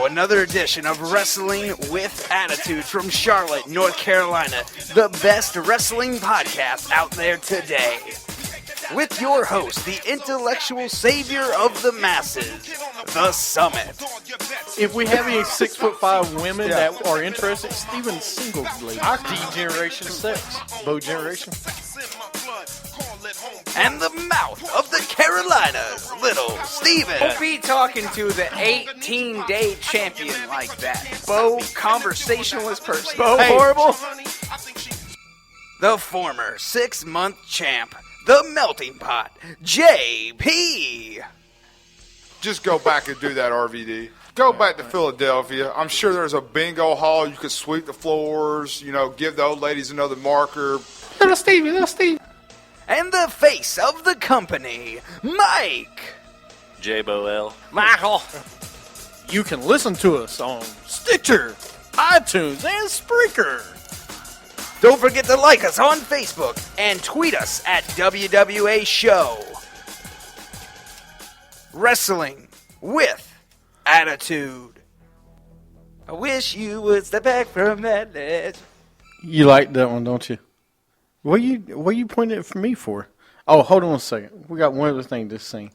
another edition of Wrestling with Attitude from Charlotte, North Carolina, the best wrestling podcast out there today. With your host, the intellectual savior of the masses, The Summit. If we have any 6'5" women that are interested, Steven's single, lady. D-Generation Sex. Bo Generation. And the mouth of the Carolinas, Little Steven. Don't be talking to the 18-day champion like that. Bo, conversationalist person. Bo, horrible. The former 6-month champ, the Melting Pot, JP. Just go back and do that, RVD. Go back to Philadelphia. I'm sure there's a bingo hall. You could sweep the floors, give the old ladies another marker. Little Steve. And the face of the company, Mike. J-Bo-L. Michael. You can listen to us on Stitcher, iTunes, and Spreaker. Don't forget to like us on Facebook and tweet us at WWA Show. Wrestling with Attitude. I wish you would step back from that ledge. You like that one, don't you? What you pointing at me for? Oh, hold on a second. We got one other thing to sing.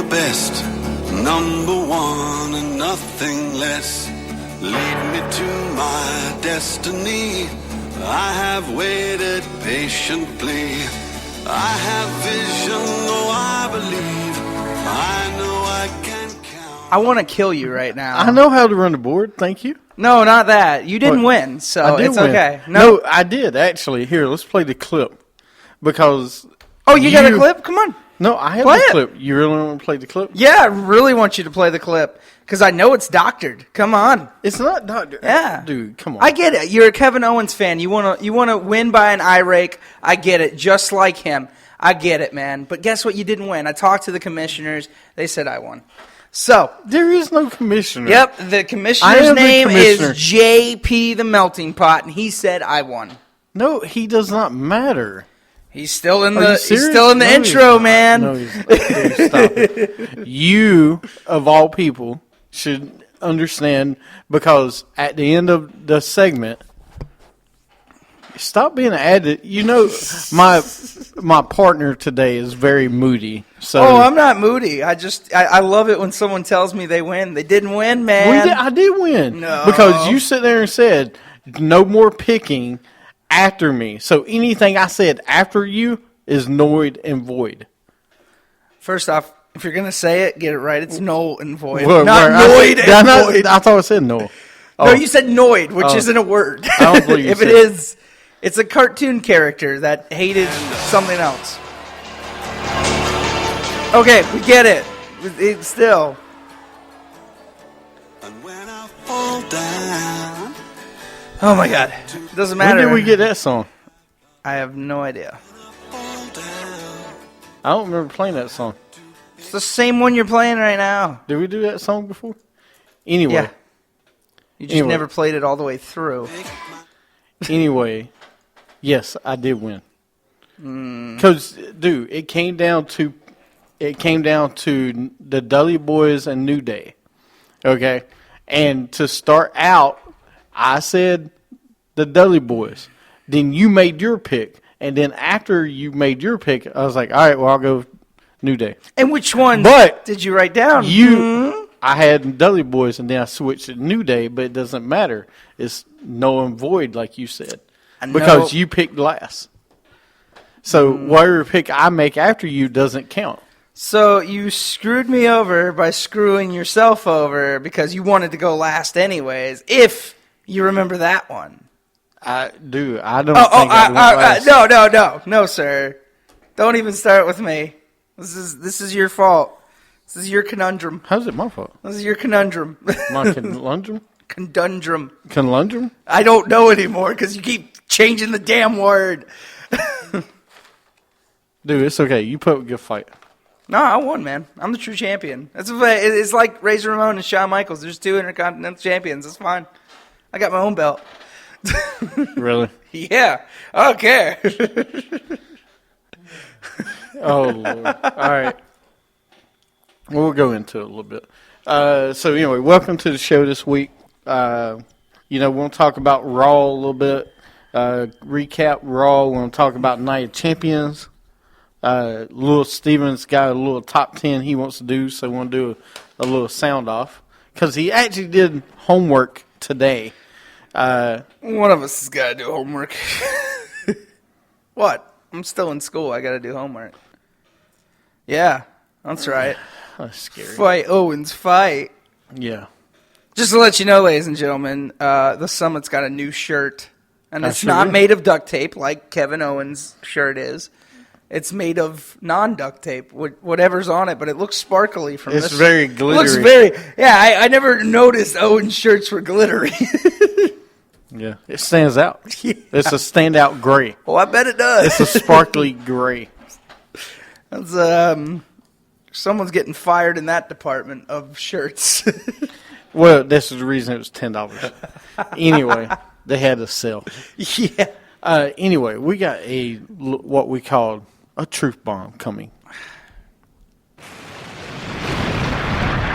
Best, number one and nothing less. Lead me to my destiny. I have waited patiently. I have vision, though I believe. I know I can count. I want to kill you right now. I know how to run the board. Thank you. No, not that. You didn't win, so I did it's win. okay. No, I did actually. Here, let's play the clip because. Oh, you got a clip? Come on. No, I have Play the it. clip. You really want to play the clip? Yeah, I really want you to play the clip because I know it's doctored. Come on. It's not Dr. Yeah. Dude, come on. I get it. You're a Kevin Owens fan. You want to win by an eye rake. I get it. Just like him. I get it, man. But guess what? You didn't win. I talked to the commissioners. They said I won. So. There is no commissioner. Yep. The commissioner's name is JP the Melting Pot, and he said I won. No, he does not matter. He's still in Are the you serious? No, intro, man. No, he's not. Dude, stop it. You, of all people, should understand because at the end of the segment, stop being added. My partner today is very moody. So I'm not moody. I love it when someone tells me they win. They didn't win, man. I did win. No. Because you sit there and said, no more picking after me. So anything I said after you is noid and void. First off, if you're going to say it, get it right. It's null and void. Well, not noid and void. I thought I said no. No, you said noid, which isn't a word. I don't believe you if said it is, it's a cartoon character that hated something else. Okay, we get it. It's still. And when I fall down. Oh my God. Doesn't matter. When did we get that song? I have no idea. I don't remember playing that song. It's the same one you're playing right now. Did we do that song before? Anyway. Yeah. You just never played it all the way through. Anyway, yes, I did win. Because, dude, it came down to the Dudley Boys and New Day. Okay? And to start out, I said the Dudley Boys. Then you made your pick. And then after you made your pick, I was like, all right, well, I'll go New Day. And which one did you write down? I had Dudley Boys, and then I switched to New Day, but it doesn't matter. It's null and void, like you said. Because you picked last. So whatever pick I make after you doesn't count. So you screwed me over by screwing yourself over because you wanted to go last anyways, if you remember that one. I don't think I went last. No, sir. Don't even start with me. This is your fault. This is your conundrum. How's it my fault? This is your conundrum. My conundrum? Conundrum. Conundrum? I don't know anymore because you keep changing the damn word. Dude, it's okay. You put up a good fight. No, I won, man. I'm the true champion. It's like Razor Ramon and Shawn Michaels. There's two Intercontinental champions. That's fine. I got my own belt. Really? Yeah, I don't care. Oh, Lord. All right. We'll go into it a little bit. So, anyway, welcome to the show this week. We'll talk about Raw a little bit. Recap Raw. We're going to talk about Night of Champions. Lewis Stevens got a little top 10 he wants to do, so we're going to do a little sound off. Because he actually did homework today. One of us has got to do homework. What? I'm still in school. I got to do homework. Yeah, that's right. That's scary. Fight Owens, fight. Yeah. Just to let you know, ladies and gentlemen, the Summit's got a new shirt. And I it's sure not do. made of duct tape like Kevin Owens' shirt is. It's made of non-duct tape, whatever's on it, but it looks sparkly from It's this. very glittery. It looks very, yeah, I never noticed Owens' shirts were glittery. Yeah. It stands out. Yeah. It's a standout gray. Well, I bet it does. It's a sparkly gray. That's, someone's getting fired in that department of shirts. Well, this is the reason it was $10. Anyway, they had to sell. Yeah. Anyway, we got what we called a truth bomb coming.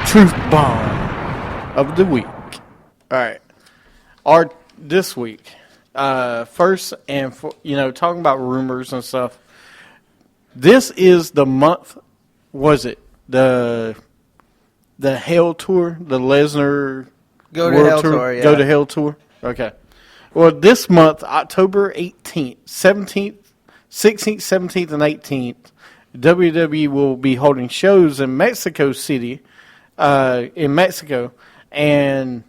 Truth bomb of the week. All right. This week, first and talking about rumors and stuff. This is the month. Was it the Hell Tour, the Lesnar Go to World Hell Tour, yeah. Go to Hell Tour. Okay. Well, this month, October 18th, 17th, 16th, 17th, and 18th, WWE will be holding shows in Mexico City, in Mexico, and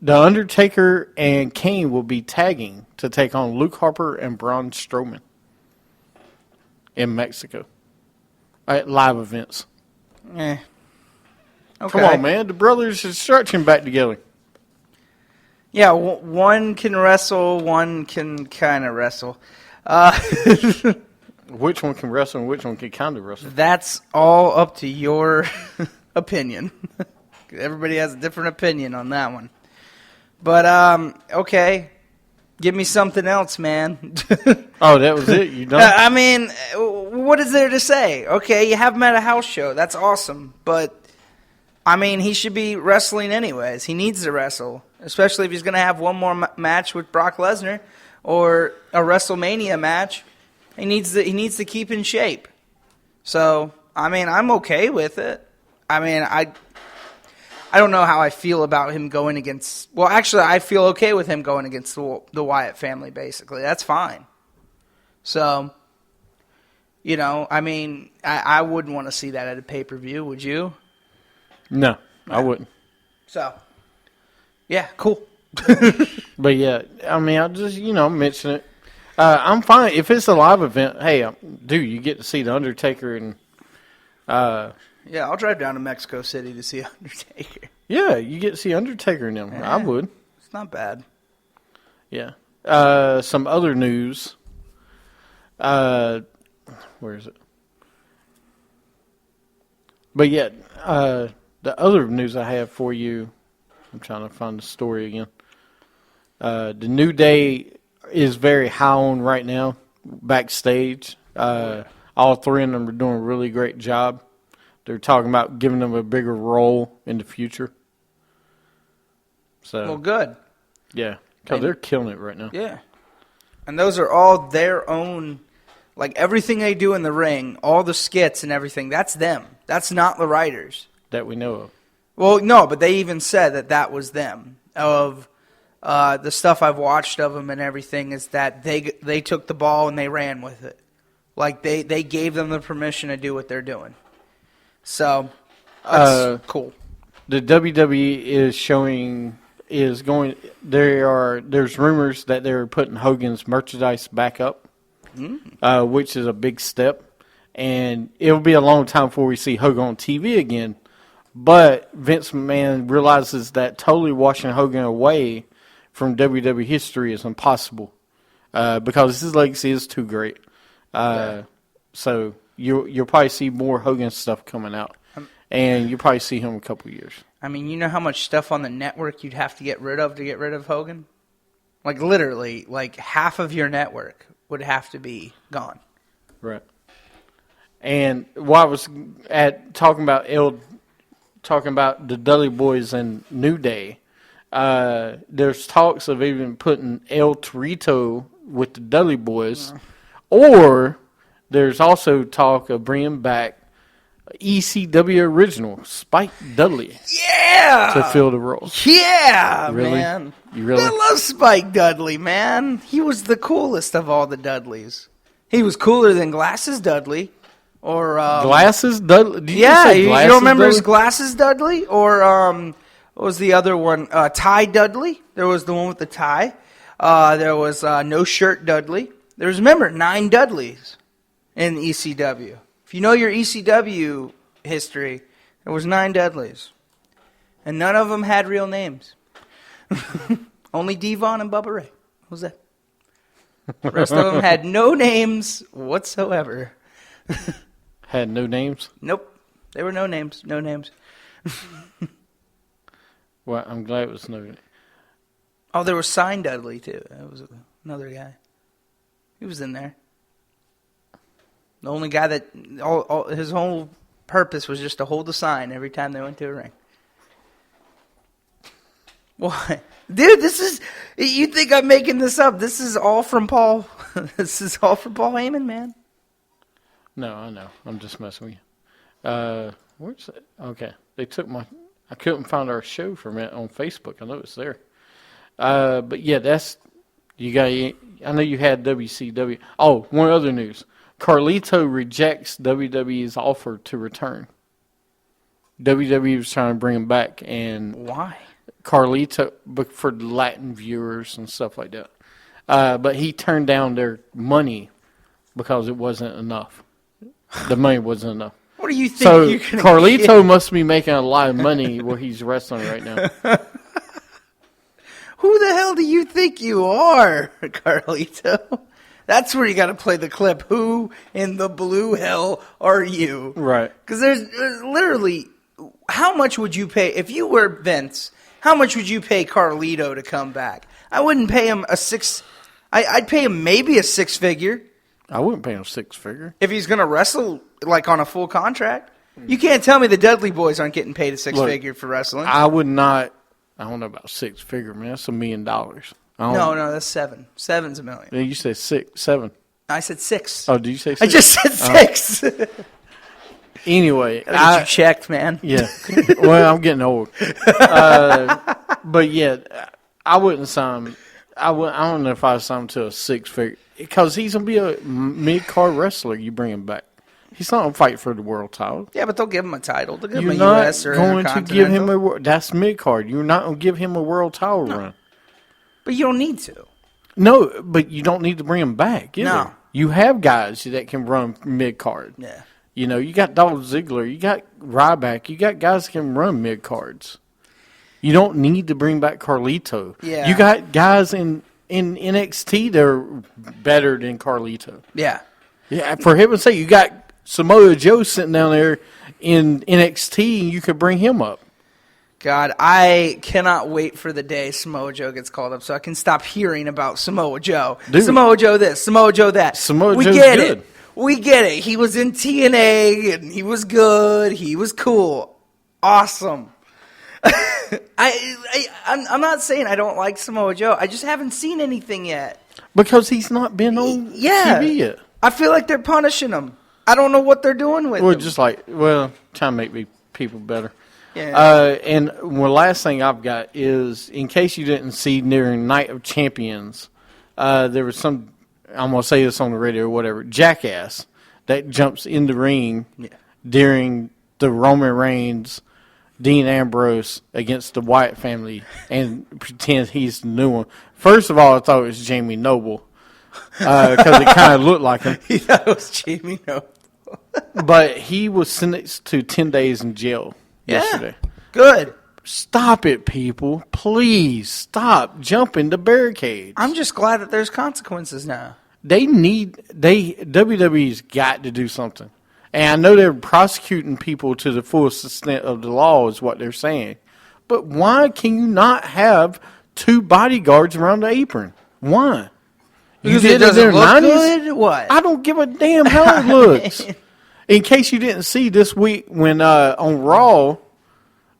The Undertaker and Kane will be tagging to take on Luke Harper and Braun Strowman in Mexico at live events. Okay. Come on, man. The brothers are stretching back together. Yeah, one can wrestle, one can kind of wrestle. Which one can wrestle and which one can kind of wrestle? That's all up to your opinion. Everybody has a different opinion on that one. But, okay. Give me something else, man. Oh, that was it? You done? I mean, what is there to say? Okay, you have him at a house show. That's awesome. But, I mean, he should be wrestling anyways. He needs to wrestle, especially if he's going to have one more match with Brock Lesnar or a WrestleMania match. He needs to keep in shape. So, I mean, I'm okay with it. I mean, I don't know how I feel about him going against... Well, actually, I feel okay with him going against the Wyatt family, basically. That's fine. So, I mean, I wouldn't want to see that at a pay-per-view, would you? No, I wouldn't. So, yeah, cool. But yeah, I mean, I just, mention it. I'm fine. If it's a live event, hey, dude, you get to see The Undertaker and... Yeah, I'll drive down to Mexico City to see Undertaker. Yeah, you get to see Undertaker and them. I would. It's not bad. Yeah. Some other news. Where is it? But yeah, the other news I have for you, I'm trying to find the story again. The New Day is very high on right now, backstage. All three of them are doing a really great job. They're talking about giving them a bigger role in the future. So, Well, good. yeah, because they're killing it right now. Yeah. And those are all their own, like everything they do in the ring, all the skits and everything, that's them. That's not the writers. That we know of. Well, no, but they even said that was them. Of the stuff I've watched of them and everything is that they took the ball and they ran with it. Like they gave them the permission to do what they're doing. So, that's cool. The WWE there's rumors that they're putting Hogan's merchandise back up, which is a big step. And it'll be a long time before we see Hogan on TV again. But Vince McMahon realizes that totally washing Hogan away from WWE history is impossible because his legacy is too great. So you'll probably see more Hogan stuff coming out. And you'll probably see him in a couple of years. I mean, you know how much stuff on the network you'd have to get rid of Hogan? Like literally, like half of your network would have to be gone. Right. And while I was talking about the Dudley Boys and New Day, there's talks of even putting El Torito with the Dudley Boys, or there's also talk of bringing back ECW original Spike Dudley Yeah! to fill the role. Yeah, Really? man. You really? I love Spike Dudley, man. He was the coolest of all the Dudleys. He was cooler than Glasses Dudley. Or Glasses Dudley? Did yeah, say you Glasses don't remember his Dudley? Glasses Dudley? Or what was the other one? Tie Dudley. There was the one with the tie. There was No Shirt Dudley. There's, remember, 9 Dudleys in ECW. If you know your ECW history, there was 9 Dudleys. And none of them had real names. Only Devon and Bubba Ray. What was that? The rest of them had no names whatsoever. Had no names? Nope. There were no names. No names. Well, I'm glad it was no. Oh, there was Sign Dudley, too. That was another guy. He was in there. The only guy that his whole purpose was just to hold the sign every time they went to a ring. What? Dude, this is... You think I'm making this up. This is all from Paul. This is all from Paul Heyman, man. No, I know. I'm just messing with you. Where's it? Okay. They took my... I couldn't find our show for a minute on Facebook. I know it's there. But yeah, that's... You got... I know you had WCW. Oh, one other news. Carlito rejects WWE's offer to return. WWE was trying to bring him back, and Why? Carlito, but for the Latin viewers and stuff like that. But he turned down their money because it wasn't enough. The money wasn't enough. What do you think So you're gonna Carlito get? must be making a lot of money where he's wrestling right now. Who the hell do you think you are, Carlito? That's where you got to play the clip. Who in the blue hell are you? Right. Because there's literally, how much would you pay, if you were Vince, how much would you pay Carlito to come back? I wouldn't pay him I'd pay him maybe a 6-figure I wouldn't pay him 6-figure. if he's going to wrestle like on a full contract. You can't tell me the Dudley Boys aren't getting paid a 6-figure for wrestling. I would not. I don't know about 6-figure, man. That's $1 million. No, that's 7. 7's $1 million. You said 6, 7. I said 6. Oh, did you say 6? I just said 6. Anyway, You checked, man. yeah. Well, I'm getting old. But yeah, I wouldn't sign. I don't know if I'd sign him to a 6-figure because he's gonna be a mid-card wrestler. You bring him back. He's not gonna fight for the world title. Yeah, but they'll give him a title. They'll give You're him a not U.S. or going to give him Intercontinental. that's mid-card. You're not gonna give him a world title run. But you don't need to. No, but you don't need to bring him back. Either. No. You have guys that can run mid-card. Yeah. You know, you got Dolph Ziggler, you got Ryback, you got guys that can run mid-cards. You don't need to bring back Carlito. Yeah. You got guys in NXT that are better than Carlito. Yeah. Yeah, for heaven's sake, you got Samoa Joe sitting down there in NXT, and you could bring him up. God, I cannot wait for the day Samoa Joe gets called up so I can stop hearing about Samoa Joe. Dude. Samoa Joe this, Samoa Joe that. Samoa we Joe's get good. it. We get it. He was in TNA, and he was good. He was cool. Awesome. I'm not saying I don't like Samoa Joe. I just haven't seen anything yet. Because he's not been on TV yet. I feel like they're punishing him. I don't know what they're doing with Well, him. just trying to make people better. Yeah. And the last thing I've got is, in case you didn't see during Night of Champions, there was some, I'm going to say this on the radio or whatever, jackass that jumps in the ring during the Roman Reigns, Dean Ambrose against the Wyatt family and pretends he's the new one. First of all, I thought it was Jamie Noble because it kind of looked like him. He thought it was Jamie Noble. But he was sentenced to 10 days in jail yesterday. Good. Stop it, people. Please stop jumping the barricades. I'm just glad that there's consequences now. WWE's got to do something. And I know they're prosecuting people to the fullest extent of the law is what they're saying. But why can you not have 2 bodyguards around the apron. Why? You Because it did doesn't in the look 90s? good? What? I don't give a damn how it looks. In case you didn't see this week when on Raw,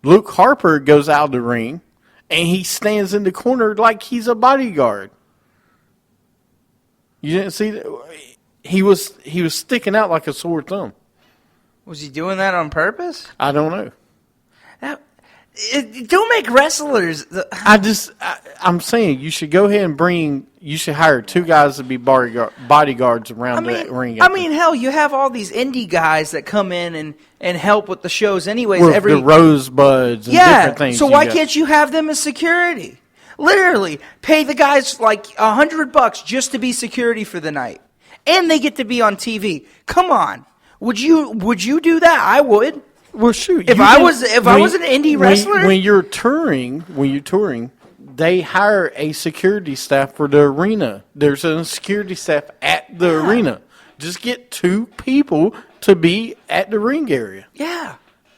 Luke Harper goes out of the ring and he stands in the corner like he's a bodyguard. You didn't see that? He was sticking out like a sore thumb. Was he doing that on purpose? I don't know. Don't make wrestlers. I'm saying you should go ahead and you should hire 2 guys to be bodyguards around the ring. Hell, you have all these indie guys that come in and help with the shows anyways. With the rosebuds and different things. So why can't you have them as security? Literally, pay the guys like $100 just to be security for the night. And they get to be on TV. Come on. Would you do that? I would. Well, shoot. If I was an indie wrestler, when you're touring, they hire a security staff for the arena. There's a security staff at the arena. Just get 2 people to be at the ring area. yeah.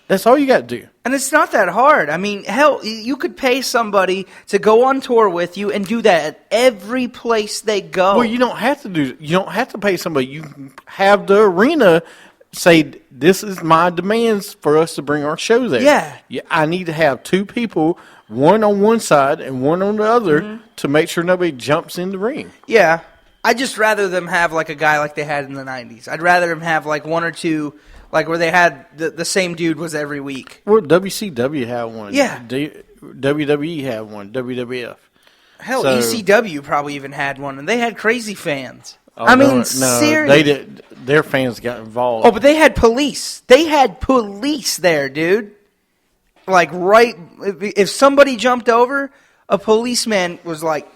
That's all you got to do. And it's not that hard. I mean, hell, you could pay somebody to go on tour with you and do that at every place they go. Well, you don't have to pay somebody. You can have the arena say, this is my demands for us to bring our show there. Yeah. I need to have 2 people, one on one side and one on the other, to make sure nobody jumps in the ring. Yeah. I'd just rather them have like a guy like they had in the 90s. I'd rather them have like 1 or 2, like where they had the same dude was every week. Well, WCW had one. Yeah. WWE had one. WWF. Hell, So- ECW probably even had one, and they had crazy fans. No, seriously. they did. Their fans got involved. Oh, but they had police. They had police there, dude. Like, right, if somebody jumped over, a policeman was like,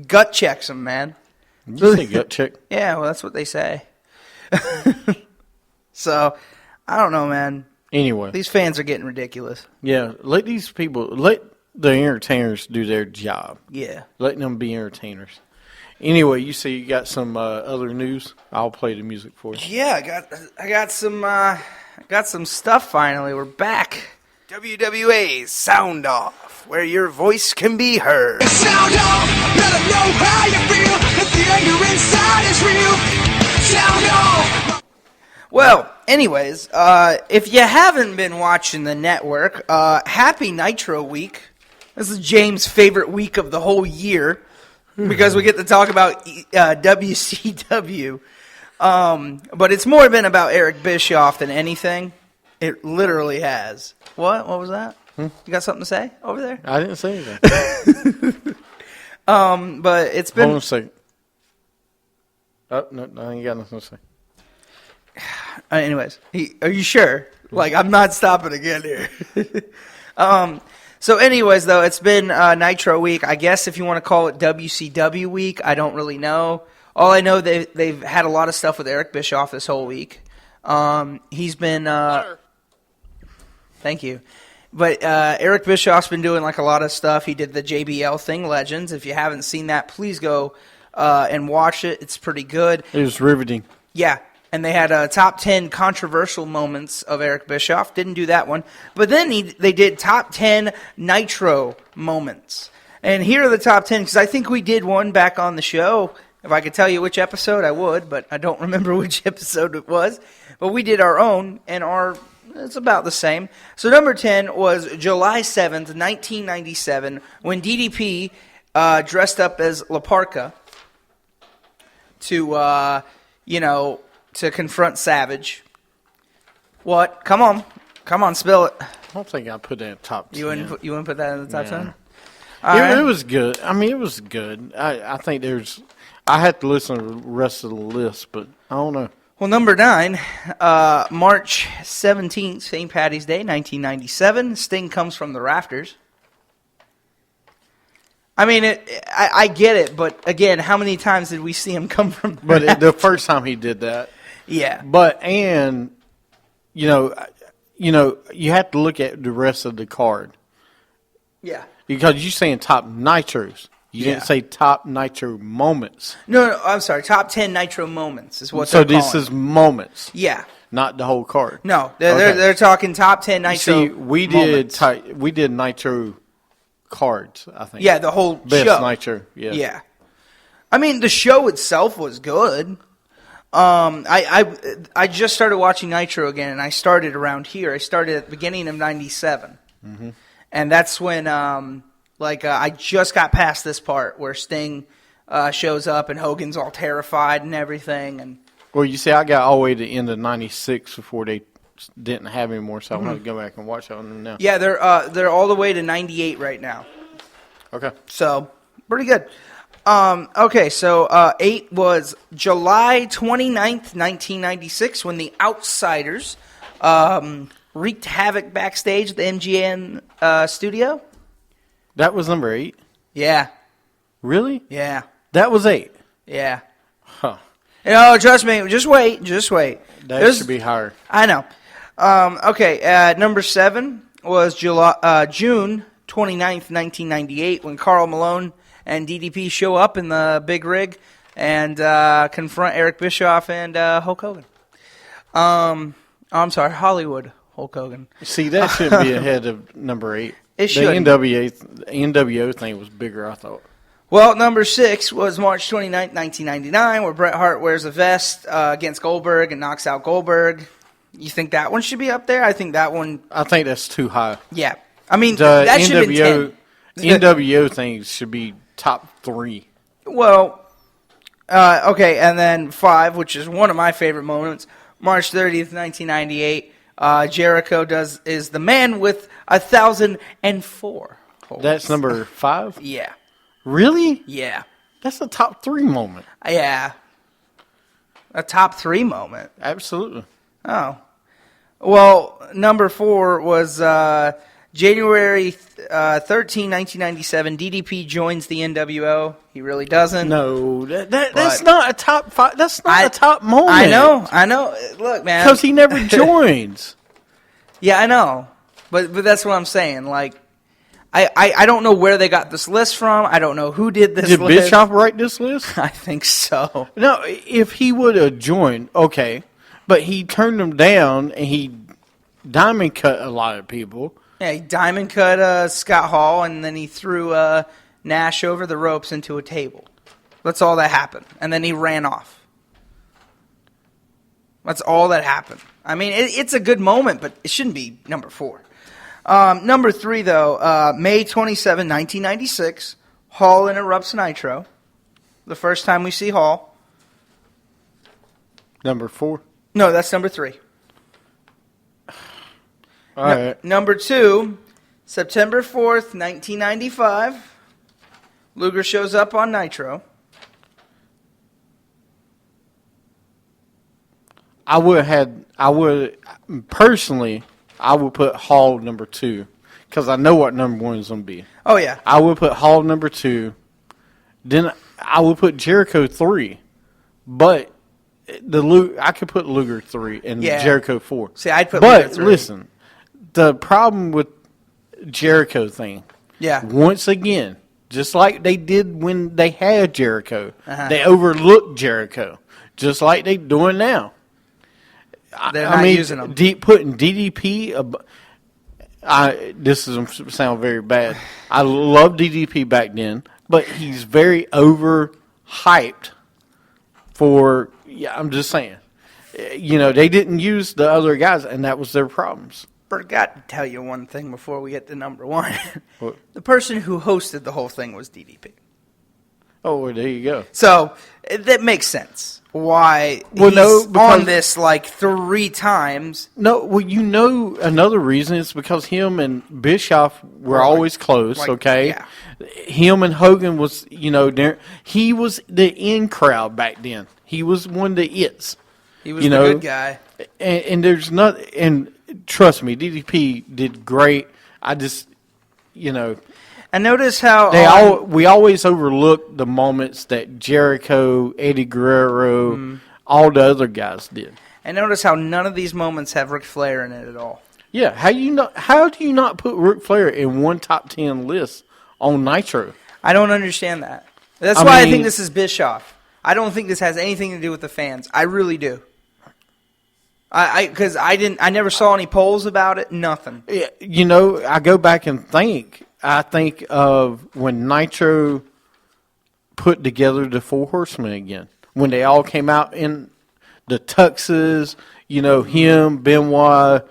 gut checks them, man. Did you say gut check? Yeah, well, that's what they say. So, I don't know, man. Anyway, These fans are getting ridiculous. yeah, let the entertainers do their job. Yeah. Let them be entertainers. Anyway, you say you got some other news. I'll play the music for you. Yeah, I got some stuff finally. We're back. WWA's Sound Off, where your voice can be heard. Sound off, let them know how you feel. If the anger inside is real, sound off. Well, anyways, if you haven't been watching the network, happy Nitro Week. This is James' favorite week of the whole year because we get to talk about WCW. But it's more been about Eric Bischoff than anything. It literally has. What? What was that? You got something to say over there? I didn't say anything. But it's been... Hold on a second. Oh, no, I ain't got nothing to say. Anyways, are you sure? Like, I'm not stopping again here. So anyways, though, it's been Nitro Week. I guess if you want to call it WCW Week, I don't really know. All I know, they've had a lot of stuff with Eric Bischoff this whole week. He's been... Thank you. But Eric Bischoff's been doing like a lot of stuff. He did the JBL thing, Legends. If you haven't seen that, please go and watch it. It's pretty good. It was riveting. Yeah. And they had top 10 controversial moments of Eric Bischoff. Didn't do that one. But then they did top 10 Nitro moments. And here are the top 10, because I think we did one back on the show. If I could tell you which episode, I would, but I don't remember which episode it was. But we did our own, and it's about the same. So number 10 was July 7th, 1997, when DDP dressed up as La Parka to, to confront Savage. What? Come on, spill it. I don't think I put that in top 10. You wouldn't put that in the top 10? It was good. I mean, it was good. I think I had to listen to the rest of the list, but I don't know. Well, number 9, March 17th, St. Paddy's Day, 1997. Sting comes from the rafters. I mean, I get it, but again, how many times did we see him come from the rafters? The first time he did that. Yeah. But, you have to look at the rest of the card. Yeah. Because you're saying top Nitros. You Yeah. didn't say top Nitro moments. No, I'm sorry. Top 10 Nitro moments is what So they're this calling. is moments, Yeah. not the whole card. No, Okay. they're talking top 10 Nitro See, we did moments. we did Nitro cards, I think. Yeah, the whole Best show. Nitro. Yeah. Yeah. I mean, the show itself was good. I just started watching Nitro again, and I started around here. I started at the beginning of '97, and that's when I just got past this part where Sting shows up and Hogan's all terrified and everything. And Well, you see, I got all the way to the end of '96 before they didn't have any more, so I'm going to go back and watch on them now. yeah, they're all the way to '98 right now. Okay. So pretty good. Okay, so 8 was July 29th, 1996, when the Outsiders wreaked havoc backstage at the MGM studio. That was number 8? Yeah, Really? yeah, That was 8? yeah. Huh. Trust me, just wait. That There's- should be higher. I know. Okay, number 7 was June 29th, 1998, when Karl Malone and DDP show up in the big rig and confront Eric Bischoff and Hulk Hogan. I'm sorry, Hollywood Hulk Hogan. See, that shouldn't be ahead of number 8. It The shouldn't. NWO thing was bigger, I thought. Well, number 6 was March 29th, 1999, where Bret Hart wears a vest against Goldberg and knocks out Goldberg. You think that one should be up there? I think that one, I think that's too high. yeah. I mean, The that should have been 10. NWO things should be top 3. Well, okay, and then 5, which is one of my favorite moments, March 30th, 1998, Jericho is the man with 1,004 holds. That's number 5? Yeah, Really? yeah, That's a top 3 moment. yeah. A top 3 moment. Absolutely. Oh. Well, number 4 was January 13, 1997. DDP joins the NWO. He really doesn't. No, that's But- not a top 5. That's not a top moment. I know. Look, man. Because he never joins. Yeah, I know. But that's what I'm saying. Like, I don't know where they got this list from. I don't know who did this Did list. Bischoff write this list? I think so. No, if he would have joined, okay. But he turned them down, and he diamond cut a lot of people. Yeah, he diamond cut Scott Hall, and then he threw Nash over the ropes into a table. That's all that happened. And then he ran off. That's all that happened. I mean, it's a good moment, but it shouldn't be number 4. Number 3, though, May 27, 1996, Hall interrupts Nitro. The first time we see Hall. Number 4. No, that's number 3. All right. Number 2, September 4th, 1995. Luger shows up on Nitro. I would put Hall number 2 because I know what number 1 is going to be. Oh, yeah. I would put Hall number 2. Then I would put Jericho 3. But I could put Luger 3 and Yeah. Jericho 4. See, I'd put But Luger 3. listen, the problem with Jericho thing, Yeah. once again, just like they did when they had Jericho, Uh-huh. they overlooked Jericho, just like they doing now. They're not using them. Putting DDP. This is gonna sound very bad. I love DDP back then, but he's very overhyped. I'm just saying. They didn't use the other guys, and that was their problems. Forgot to tell you one thing before we get to number 1. What? The person who hosted the whole thing was DDP. Oh, well, there you go. So that makes sense. Why Well, he's no, because- on this like 3 times. No, well, another reason is because him and Bischoff were Right. always close, Like, okay? yeah. Him and Hogan was, he was the in crowd back then. He was one of the its. He was the good guy. And there's not, and trust me, DDP did great. I just, And notice how we always overlook the moments that Jericho, Eddie Guerrero, all the other guys did. and notice how none of these moments have Ric Flair in it at all. Yeah, how do you not put Ric Flair in one top 10 list on Nitro? I don't understand that. That's I why I mean- think this is Bischoff. I don't think this has anything to do with the fans. I really do. Because I never saw any polls about it. Nothing. Yeah, I go back and think. I think of when Nitro put together the Four Horsemen again. When they all came out in the tuxes, him, Benoit,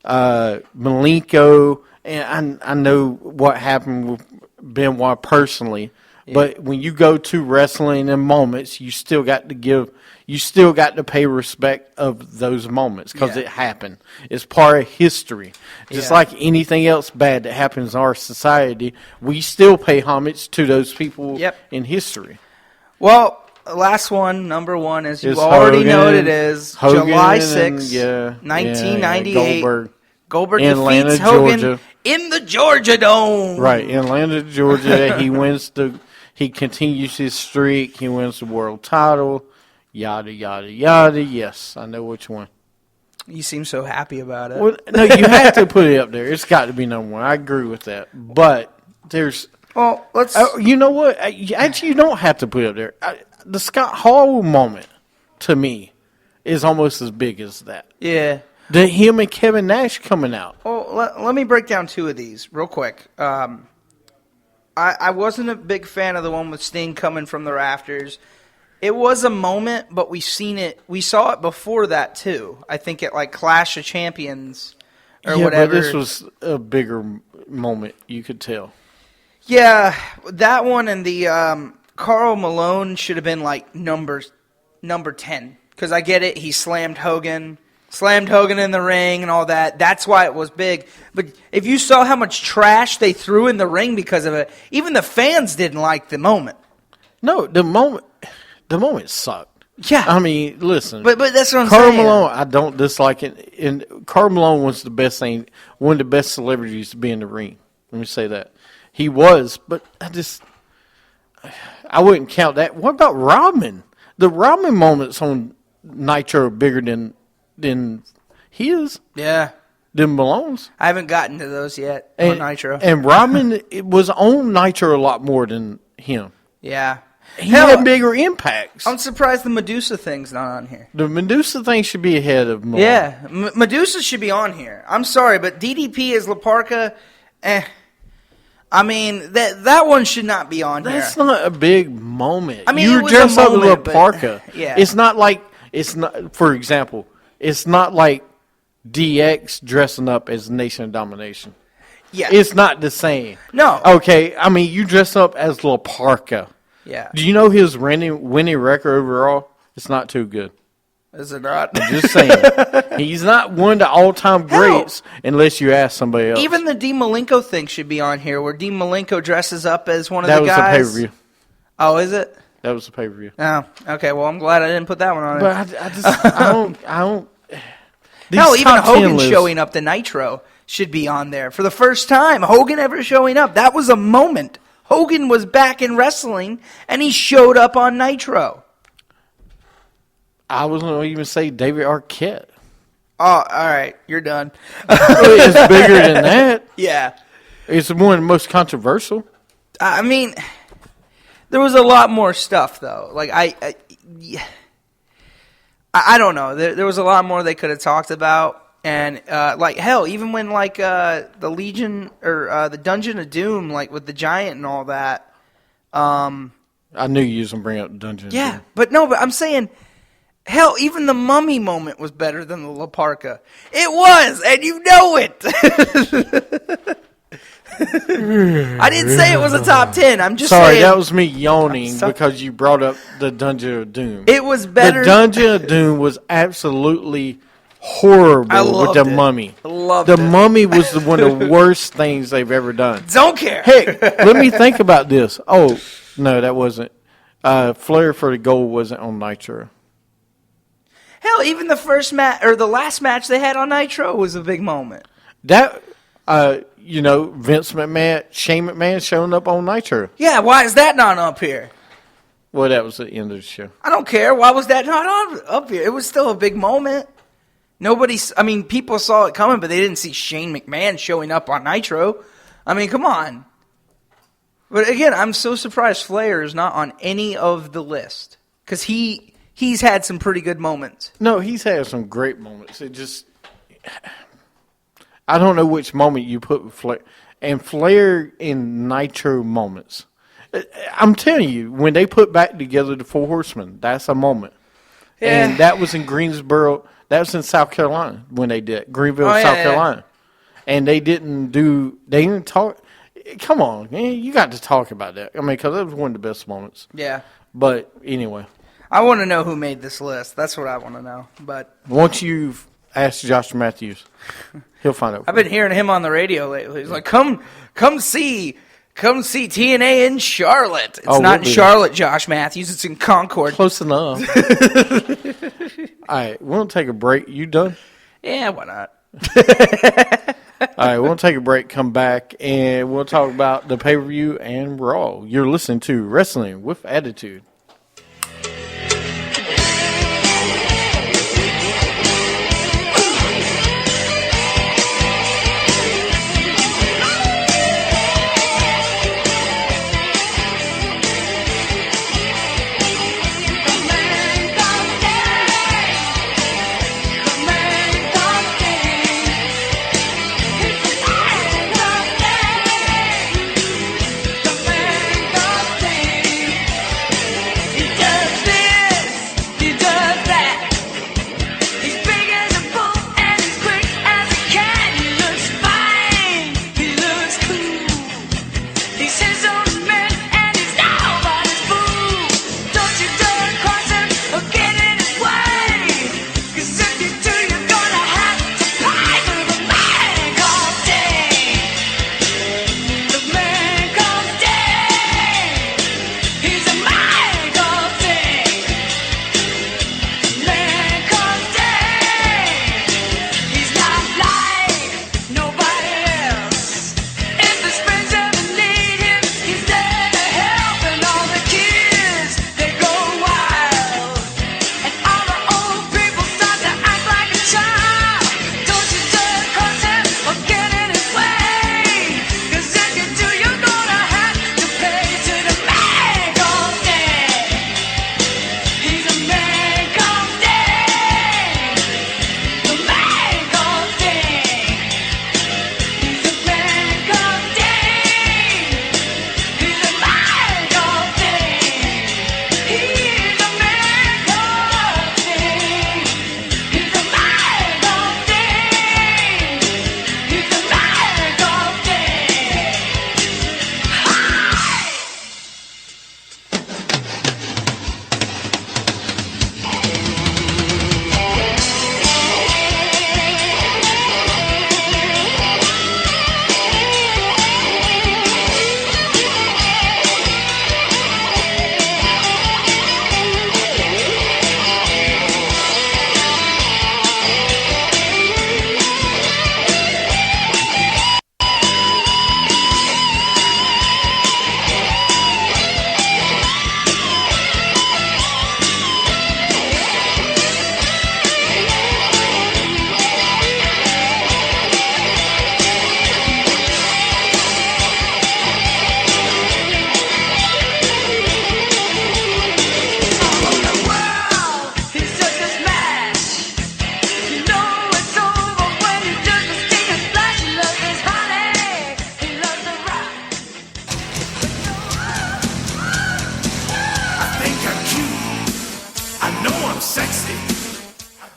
Malenko, and I know what happened with Benoit personally. Yeah. But when you go to wrestling in moments, you still got to pay respect of those moments because it happened. It's part of history. Just like anything else bad that happens in our society, we still pay homage to those people in history. Well, last one, number one, as you already know what it is, Hogan July 6th, 1998. Goldberg Atlanta, defeats Hogan Georgia. In the Georgia Dome. Right, in Atlanta, Georgia. He continues his streak. He wins the world title. Yada, yada, yada. Yes, I know which one. You seem so happy about it. Well, no, you have to put it up there. It's got to be number one. I agree with that. But there's... Well, let's... you know what? Actually, you don't have to put it up there. The Scott Hall moment, to me, is almost as big as that. Yeah. Him and Kevin Nash coming out. Well, let me break down two of these real quick. I wasn't a big fan of the one with Sting coming from the rafters. It was a moment, but we saw it before that too. I think at like Clash of Champions or whatever. But this was a bigger moment, you could tell. Yeah, that one and the Karl Malone should have been like number 10 because I get it. He slammed Hogan in the ring and all that. That's why it was big. But if you saw how much trash they threw in the ring because of it, even the fans didn't like the moment. No, the moment sucked. Yeah. I mean, listen. But that's what I'm Karl saying. Malone, I don't dislike it. And Karl Malone was the best thing, one of the best celebrities to be in the ring. Let me say that. He was, but I wouldn't count that. What about Rodman? The Rodman moments on Nitro are bigger than his. Yeah. Than Malone's. I haven't gotten to those yet on Nitro. And Rodman was on Nitro a lot more than him. Yeah. He had bigger impacts. I'm surprised the Medusa thing's not on here. The Medusa thing should be ahead of Malone. Yeah. Medusa should be on here. I'm sorry, but DDP as La Parka, I mean, that one should not be on here. That's not a big moment. I mean, you it was dress a up with a moment, but- parka. yeah. It's not, for example, it's not like DX dressing up as Nation of Domination. Yeah. It's not the same. No. Okay, I mean, you dress up as La Parka. Yeah. Do you know his winning record overall? It's not too good. Is it not? I'm just saying. He's not one of the all-time greats unless you ask somebody else. Even the Dean Malenko thing should be on here, where Dean Malenko dresses up as one of that the guys. That was a pay-per-view. Oh, is it? That was a pay-per-view. Oh, okay. Well, I'm glad I didn't put that one on But it. I don't. Hell, even Hogan showing up to Nitro should be on there for the first time. Hogan ever showing up. That was a moment. Hogan was back in wrestling, and he showed up on Nitro. I was going to even say David Arquette. Oh, all right. You're done. It's bigger than that. Yeah. It's one of the most controversial. I mean, there was a lot more stuff, though. Like, I don't know. There was a lot more they could have talked about. And, like, hell, even when, like, the Legion or the Dungeon of Doom, like, with the Giant and all that. I knew you was going to bring up Dungeon. Yeah, but I'm saying, hell, even the Mummy moment was better than the La Parka. It was, and you know it. I didn't say it was a top 10. I'm just Sorry, saying. that was me yawning because you brought up the Dungeon of Doom. It was better. The Dungeon of Doom was absolutely horrible with the Mummy. I loved the it. Mummy was one of the worst things they've ever done. Don't care. Heck, let me think about this. Oh, no, that wasn't. Flair for the Gold wasn't on Nitro. Hell, even the first match or the last match they had on Nitro was a big moment. That, Vince McMahon, Shane McMahon showing up on Nitro. Yeah, why is that not up here? Well, that was the end of the show. I don't care. Why was that not up here? It was still a big moment. People saw it coming, but they didn't see Shane McMahon showing up on Nitro. I mean, come on. But again, I'm so surprised Flair is not on any of the list because he's had some pretty good moments. No, he's had some great moments. It just, I don't know which moment you put with Flair. and Flair in Nitro moments. I'm telling you, when they put back together the Four Horsemen, that's a moment. Yeah. And that was in Greensboro. That was in South Carolina when they did it. Greenville, Oh, yeah, South yeah. Carolina. And they didn't talk. Come on, man, you got to talk about that. I mean, because that was one of the best moments. Yeah. But anyway, I want to know who made this list. That's what I want to know. But once you've asked Josh Matthews, he'll find out. I've been hearing him on the radio lately. He's like, come see TNA in Charlotte. It's Oh, not we'll in be Charlotte, Josh Matthews. It's in Concord. Close enough. All right, we'll take a break. You done? Yeah, why not? All right, we'll take a break, come back, and we'll talk about the pay-per-view and Raw. You're listening to Wrestling with Attitude.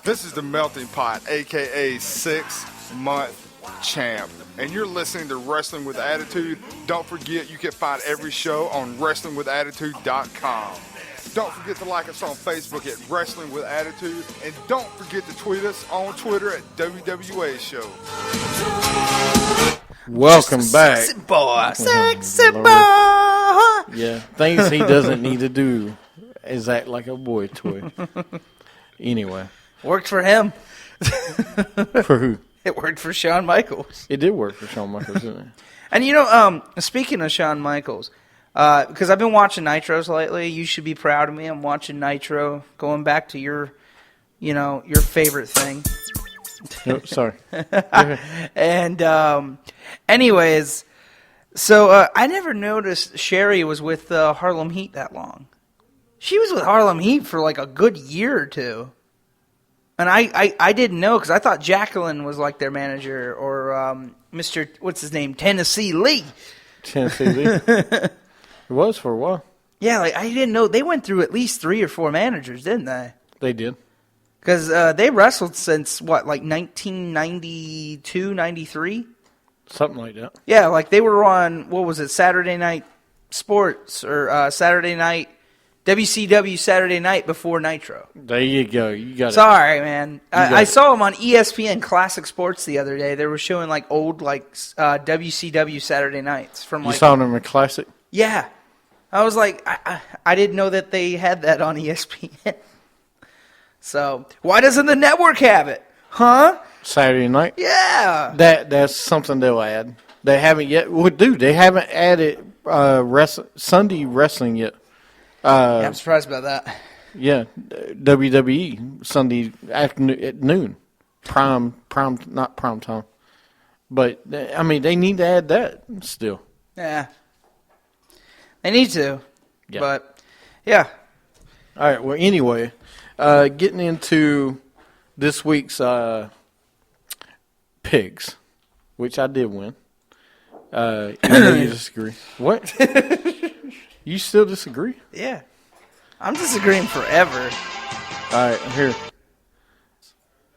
This is the Melting Pot, a.k.a. 6-month champ. And you're listening to Wrestling with Attitude. Don't forget, you can find every show on WrestlingWithAttitude.com. Don't forget to like us on Facebook at Wrestling with Attitude. And don't forget to tweet us on Twitter at WWA Show. Welcome back. Sexy boy. Sexy Lord. boy. Yeah, things he doesn't need to do is act like a boy toy. Anyway, Worked for him. for who? It worked for Shawn Michaels. It did work for Shawn Michaels, didn't it? And you know, speaking of Shawn Michaels, because I've been watching Nitros lately, you should be proud of me. I'm watching Nitro, going back to your favorite thing. Nope, sorry. And anyways, so I never noticed Sherry was with Harlem Heat that long. She was with Harlem Heat for like a good year or two. And I didn't know because I thought Jacqueline was like their manager or Mr. What's his name? Tennessee Lee. Tennessee Lee. It was for a while. Yeah, like I didn't know. They went through at least 3 or 4 managers, didn't they? They did. Because they wrestled since, what, like 1992, 93? Something like that. Yeah, like they were on, what was it, Saturday Night Sports or Saturday Night, WCW Saturday Night before Nitro. There you go. You got it. Sorry, man. I it. saw them on ESPN Classic Sports the other day. They were showing like old like WCW Saturday nights from You like saw them in Classic? yeah. I was like I didn't know that they had that on ESPN. So why doesn't the network have it? Huh? Saturday night? Yeah. That's something they'll add. They haven't yet. Well, dude, they haven't added Sunday wrestling yet. Yeah, I'm surprised about that. Yeah, WWE Sunday afternoon at noon, not prime time, but I mean they need to add that still. Yeah. They need to. Yeah. But yeah. All right. Well, anyway, getting into this week's picks, which I did win. Even though you disagree. What? You still disagree? Yeah. I'm disagreeing forever. All right, here.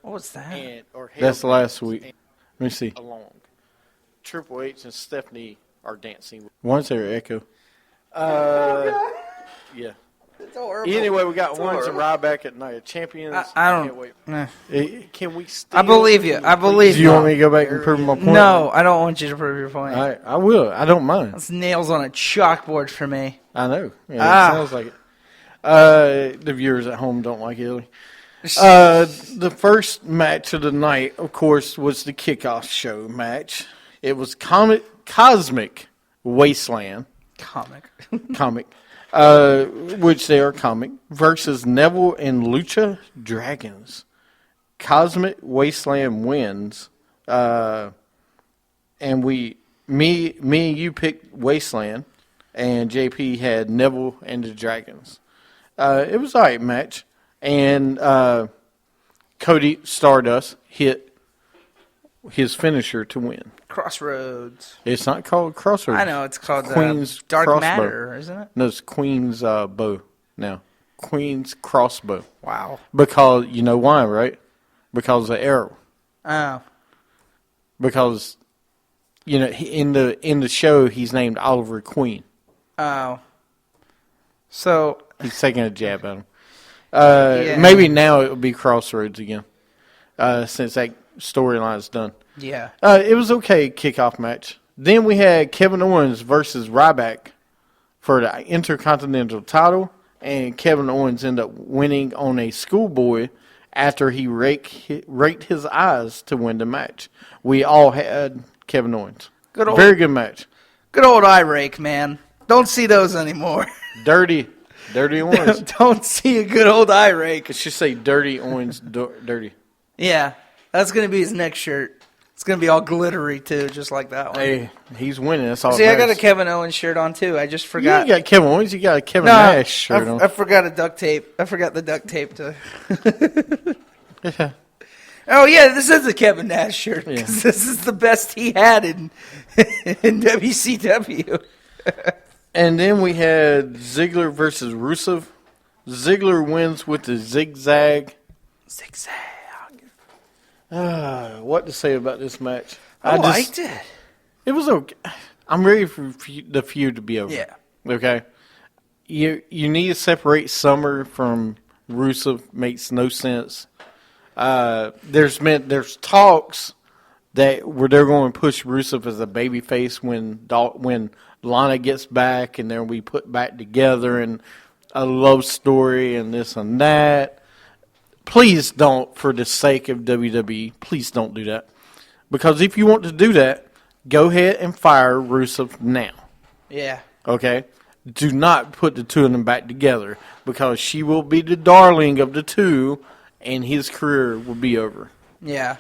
What was that? That's last week. Let me see. Along. Triple H and Stephanie are dancing. One's there, Echo. Yeah. It's horrible. Anyway, we got Ones and Ryback at Night of Champions. I don't. Can't wait. Nah. Can we still? I believe you. I believe Do you want me to go back and prove my point? No, I don't want you to prove your point. All right, I will. I don't mind. That's nails on a chalkboard for me. I know. Yeah, Ah. It sounds like it. The viewers at home don't like it. The first match of the night, of course, was the kickoff show match. It was Cosmic Wasteland. Comic. Which they are comic, versus Neville and Lucha Dragons. Cosmic Wasteland wins. And me and you picked Wasteland, and JP had Neville and the Dragons. It was an alright match. And Cody Stardust hit his finisher to win. Crossroads. It's not called Crossroads. I know, it's called Queen's Dark Crossbow. Matter, isn't it? No, it's Queen's bow now. Queen's crossbow. Wow. Because, you know why, right? Because of Arrow. Oh. Because, you know, in the show, he's named Oliver Queen. Oh. So. He's taking a jab at him. Yeah. Maybe now it would be Crossroads again, since that storyline's done. Yeah. It was okay kickoff match. Then we had Kevin Owens versus Ryback for the Intercontinental title, and Kevin Owens ended up winning on a schoolboy after he raked his eyes to win the match. We all had Kevin Owens. Very good match. Good old eye rake, man. Don't see those anymore. Dirty Owens. Don't see a good old eye rake. It should say Dirty Owens, dirty. Yeah. That's going to be his next shirt. It's going to be all glittery, too, just like that one. Hey, he's winning. That's all. See, I got a Kevin Owens shirt on, too. I just You forgot. ain't got Kevin Owens. You got a Kevin Nash shirt on. I forgot a duct tape. I forgot the duct tape to... Oh, yeah, this is a Kevin Nash shirt. 'Cause this is the best he had in WCW. And then we had Ziggler versus Rusev. Ziggler wins with the zigzag. Zigzag. What to say about this match? I liked it. It was okay. I'm ready for the feud to be over. Yeah. Okay. You need to separate Summer from Rusev. Makes no sense. There's talks where they're going to push Rusev as a babyface when Lana gets back, and then we put back together and a love story and this and that. Please don't, for the sake of WWE, please don't do that. Because if you want to do that, go ahead and fire Rusev now. Yeah. Okay? Do not put the two of them back together, because she will be the darling of the two, and his career will be over. Yeah.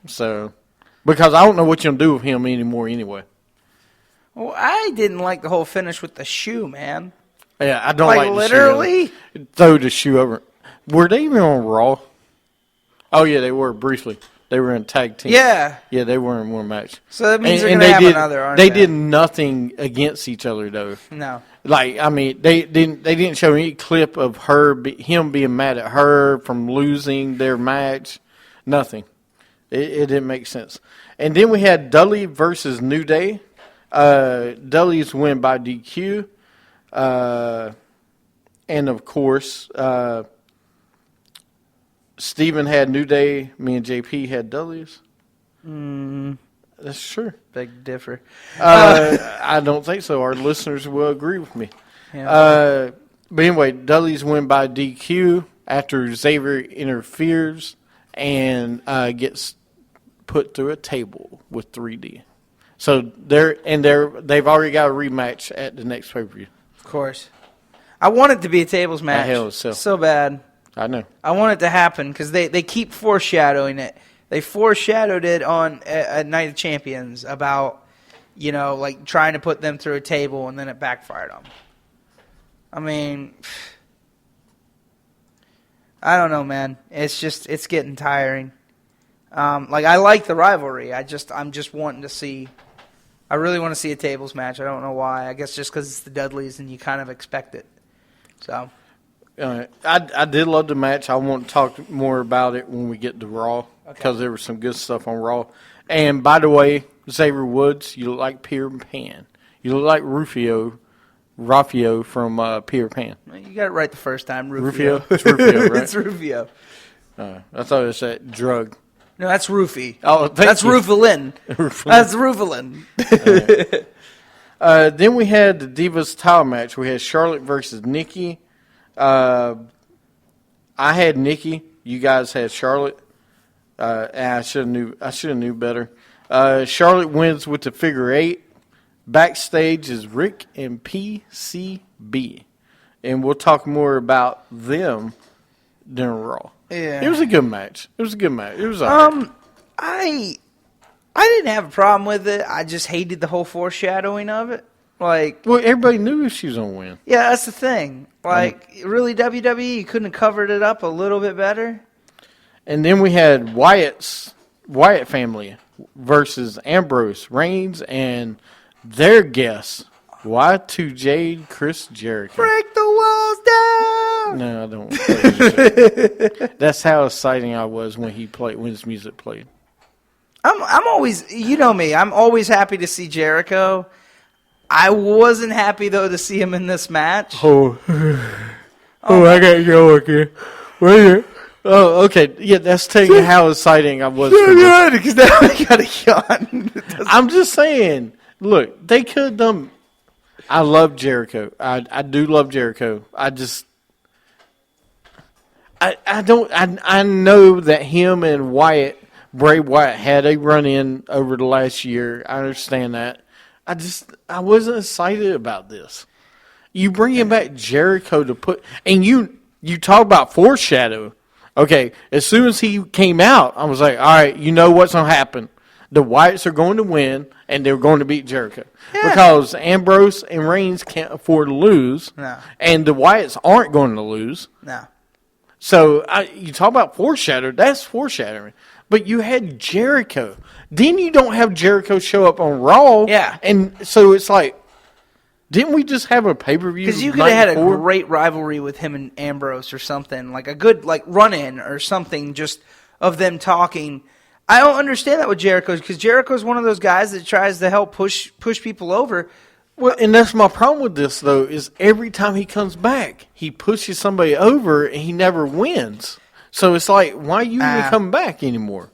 So, because I don't know what you're going to do with him anymore anyway. Well, I didn't like the whole finish with the shoe, man. Yeah, I don't like literally? the shoe. Throw the shoe over. Were they even on Raw? Oh yeah, they were briefly. They were in tag team. Yeah. Yeah, they were in one match. So that means they're going to have another, aren't they? They did nothing against each other though. No. Like, I mean, they didn't show any clip of him being mad at her from losing their match. Nothing. It didn't make sense. And then we had Dudley versus New Day. Dudley's win by DQ. And of course, Steven had New Day. Me and JP had Dudley's. That's true. Big differ. I don't think so. Our listeners will agree with me. Yeah. But anyway, Dudley's win by DQ after Xavier interferes and gets put through a table with 3D. So they've already got a rematch at the next pay-per-view. Of course. I want it to be a tables match. Hell itself. So bad. I know. I want it to happen because they keep foreshadowing it. They foreshadowed it on at Night of Champions about, like trying to put them through a table, and then it backfired on them. I mean, I don't know, man. It's getting tiring. I like the rivalry. I'm just wanting to see. I really want to see a tables match. I don't know why. I guess just because it's the Dudleys and you kind of expect it. So. I did love the match. I want to talk more about it when we get to Raw because there was some good stuff on Raw. And by the way, Xavier Woods, you look like Peter Pan. You look like Rufio from Peter Pan. You got it right the first time, Rufio. It's Rufio, right? It's Rufio. I thought it was that drug. No, that's Roofy. Oh, that's you. Rufalin. That's Rufalin. Then we had the Divas title match. We had Charlotte versus Nikki. I had Nikki. You guys had Charlotte. I should have knew better. Charlotte wins with the figure 8. Backstage is Rick and PCB, and we'll talk more about them during Raw. Yeah, it was a good match. It was all right. I didn't have a problem with it. I just hated the whole foreshadowing of it. Well, everybody knew she was gonna win. Yeah, that's the thing. Really, WWE couldn't have covered it up a little bit better. And then we had Wyatt family versus Ambrose, Reigns, and their guest, Y2J, Chris Jericho. Break the walls down. No, I don't. That's how exciting I was when his music played. I'm always, you know me, I'm always happy to see Jericho. I wasn't happy though to see him in this match. I gotta go again. Wait. Oh, okay. Yeah, that's telling you how exciting I was. Because now I gotta yawn. I'm just saying. Look, they could have done. I love Jericho. I do love Jericho. I know that him and Bray Wyatt had a run-in over the last year. I understand that. I wasn't excited about this. You bringing back Jericho to put, and you talk about foreshadow. Okay, as soon as he came out, I was like, all right, you know what's going to happen. The Wyatts are going to win, and they're going to beat Jericho. Yeah. Because Ambrose and Reigns can't afford to lose, and the Wyatts aren't going to lose. No. So you talk about foreshadow, that's foreshadowing. But you had Jericho. Then you don't have Jericho show up on Raw. Yeah. And so it's like, didn't we just have a pay-per-view? Because you could have had a great rivalry with him and Ambrose or something. Like a good run-in or something just of them talking. I don't understand that with Jericho because Jericho's one of those guys that tries to help push people over. Well, and that's my problem with this, though, is every time he comes back, he pushes somebody over and he never wins. So it's like, why are you even coming back anymore?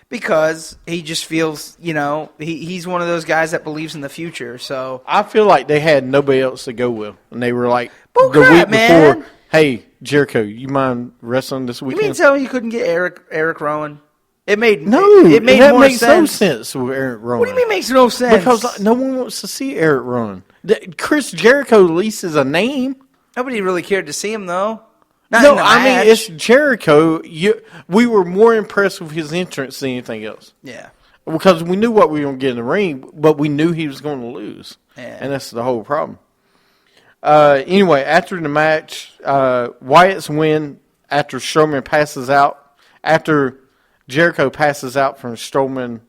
Because he just feels, he's one of those guys that believes in the future. So I feel like they had nobody else to go with. And they were like, week before, hey, Jericho, you mind wrestling this weekend? You mean tell me you couldn't get Eric Rowan? It made that more makes sense. No sense with Eric Rowan. What do you mean makes no sense? Because no one wants to see Eric Rowan. Chris Jericho at least is a name. Nobody really cared to see him, though. I mean, it's Jericho. We were more impressed with his entrance than anything else. Yeah. Because we knew what we were going to get in the ring, but we knew he was going to lose. Yeah. And that's the whole problem. Anyway, after the match, Wyatt's win after Strowman passes out. After Jericho passes out from Strowman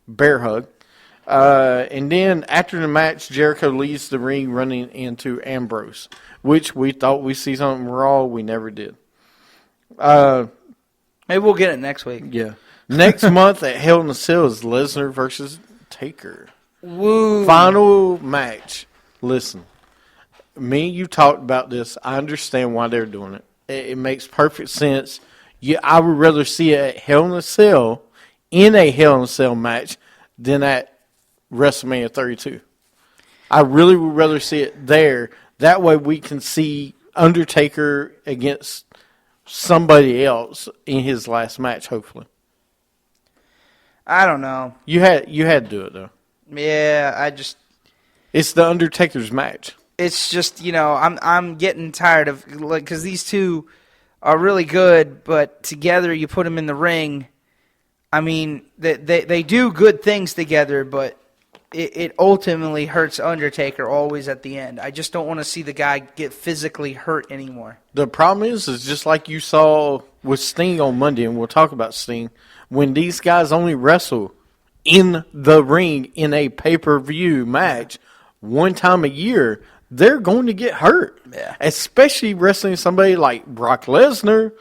bear hug. And then after the match, Jericho leaves the ring running into Ambrose, which we thought we'd see something Raw. We never did. Maybe we'll get it next week. Yeah. Next month at Hell in a Cell is Lesnar versus Taker. Woo. Final match. Listen, me and you talked about this. I understand why they're doing it. It makes perfect sense. Yeah, I would rather see it at Hell in a Cell, in a Hell in a Cell match, than at WrestleMania 32. I really would rather see it there. That way we can see Undertaker against somebody else in his last match, hopefully. I don't know. You had to do it, though. Yeah, It's the Undertaker's match. it's just, I'm getting tired of, because these two are really good, but together you put them in the ring. I mean, they do good things together, but it ultimately hurts Undertaker always at the end. I just don't want to see the guy get physically hurt anymore. The problem is just like you saw with Sting on Monday, and we'll talk about Sting, when these guys only wrestle in the ring in a pay-per-view match one time a year, they're going to get hurt. Yeah. Especially wrestling somebody like Brock Lesnar,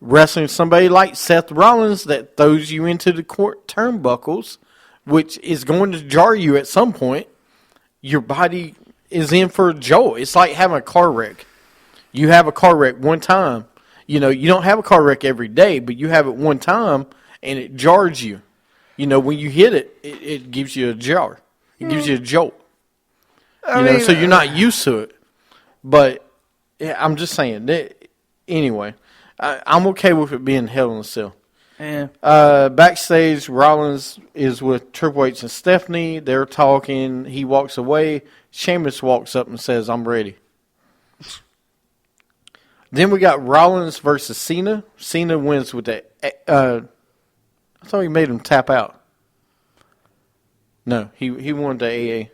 wrestling somebody like Seth Rollins that throws you into the court turnbuckles, which is going to jar you at some point. Your body is in for a jolt. It's like having a car wreck. You have a car wreck one time. You don't have a car wreck every day, but you have it one time, and it jars you. When you hit it, it gives you a jar. It gives you a jolt. So you're not used to it. But yeah, I'm just saying. Anyway, I'm okay with it being Hell in a Cell. Yeah. Backstage, Rollins is with Triple H and Stephanie. They're talking. He walks away. Sheamus walks up and says, "I'm ready." Then we got Rollins versus Cena. Cena wins with that. I thought he made him tap out. No, he won the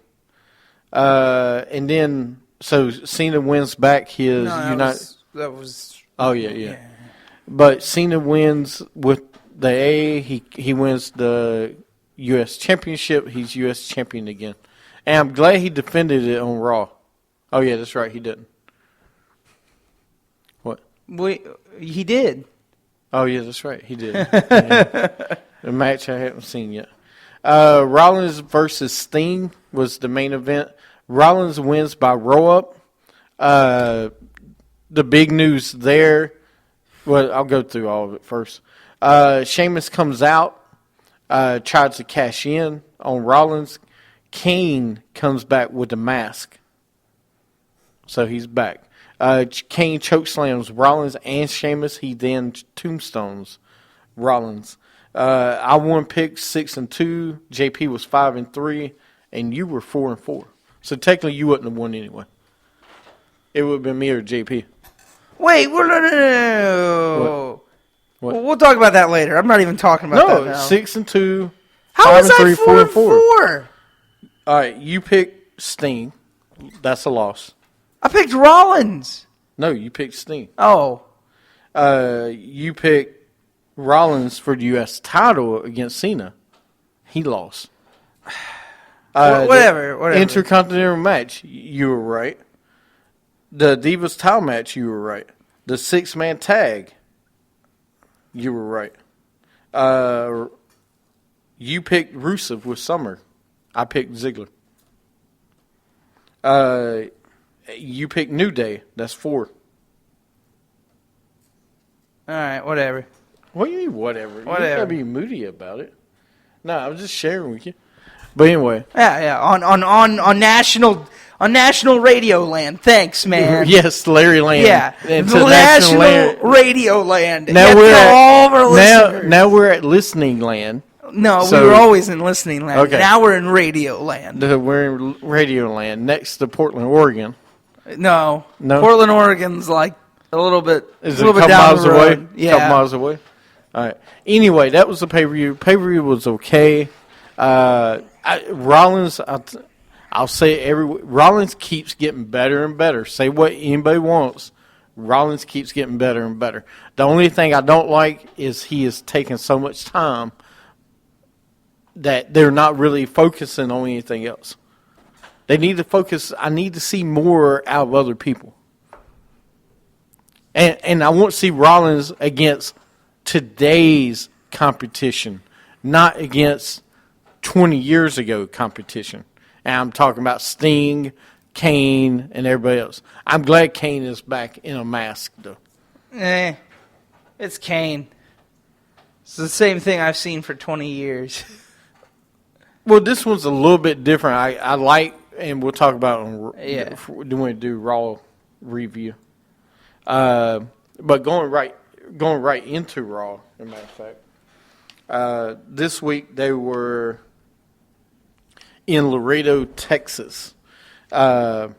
AA. And then, so Cena wins back his United. That was. Oh, yeah. But Cena wins with the AA. He wins the U.S. Championship. He's U.S. Champion again. And I'm glad he defended it on Raw. Oh, yeah, that's right. He didn't. What? He did. Oh, yeah, that's right. He did. Yeah. A match I haven't seen yet. Rollins versus Sting was the main event. Rollins wins by roll-up. The big news there, well, I'll go through all of it first. Sheamus comes out, tries to cash in on Rollins. Kane comes back with the mask. So he's back. Kane chokeslams Rollins and Sheamus. He then tombstones Rollins. I won picks 6-2. JP was 5-3, and you were 4-4. So technically, you wouldn't have won anyway. It would have been me or JP. Wait, no. What? We'll talk about that later. I'm not even talking about that now. 6-2. How was I 5-3, 4-4? All right, you picked Sting. That's a loss. I picked Rollins. No, you picked Sting. Oh. You picked Rollins for the U.S. title against Cena. He lost. Whatever. Intercontinental match, you were right. The Divas title match, you were right. The 6-man tag, you were right. You picked Rusev with Summer. I picked Ziggler. You picked New Day. That's 4. All right, whatever. What do you mean, whatever? You Whatever. gotta be moody about it. No, I was just sharing with you. But anyway. Yeah. On national radio land. Thanks, man. Yes, Larry Land. Yeah. And The to national Land. radio land. Now Yeah, we're to at all of our listeners. now we're at listening land. No, So- we were always in listening land. Okay. Now we're in radio land. We're in radio land next to Portland, Oregon. No. No? Portland, Oregon's like a little bit, Is a it a little bit couple down miles the away? road. Yeah. Couple miles away. All right. Anyway, that was the pay-per-view. Pay-per-view was okay. Rollins, I'll say it Rollins keeps getting better and better. Say what anybody wants. Rollins keeps getting better and better. The only thing I don't like is he is taking so much time that they're not really focusing on anything else. They need to focus. I need to see more out of other people. And I want to see Rollins against today's competition, not against 20 years ago competition. And I'm talking about Sting, Kane, and everybody else. I'm glad Kane is back in a mask, though. It's Kane. It's the same thing I've seen for 20 years. Well, this one's a little bit different. I like, and we'll talk about it when we do Raw review. But going right into Raw, as a matter of fact, this week they were in Laredo, Texas. The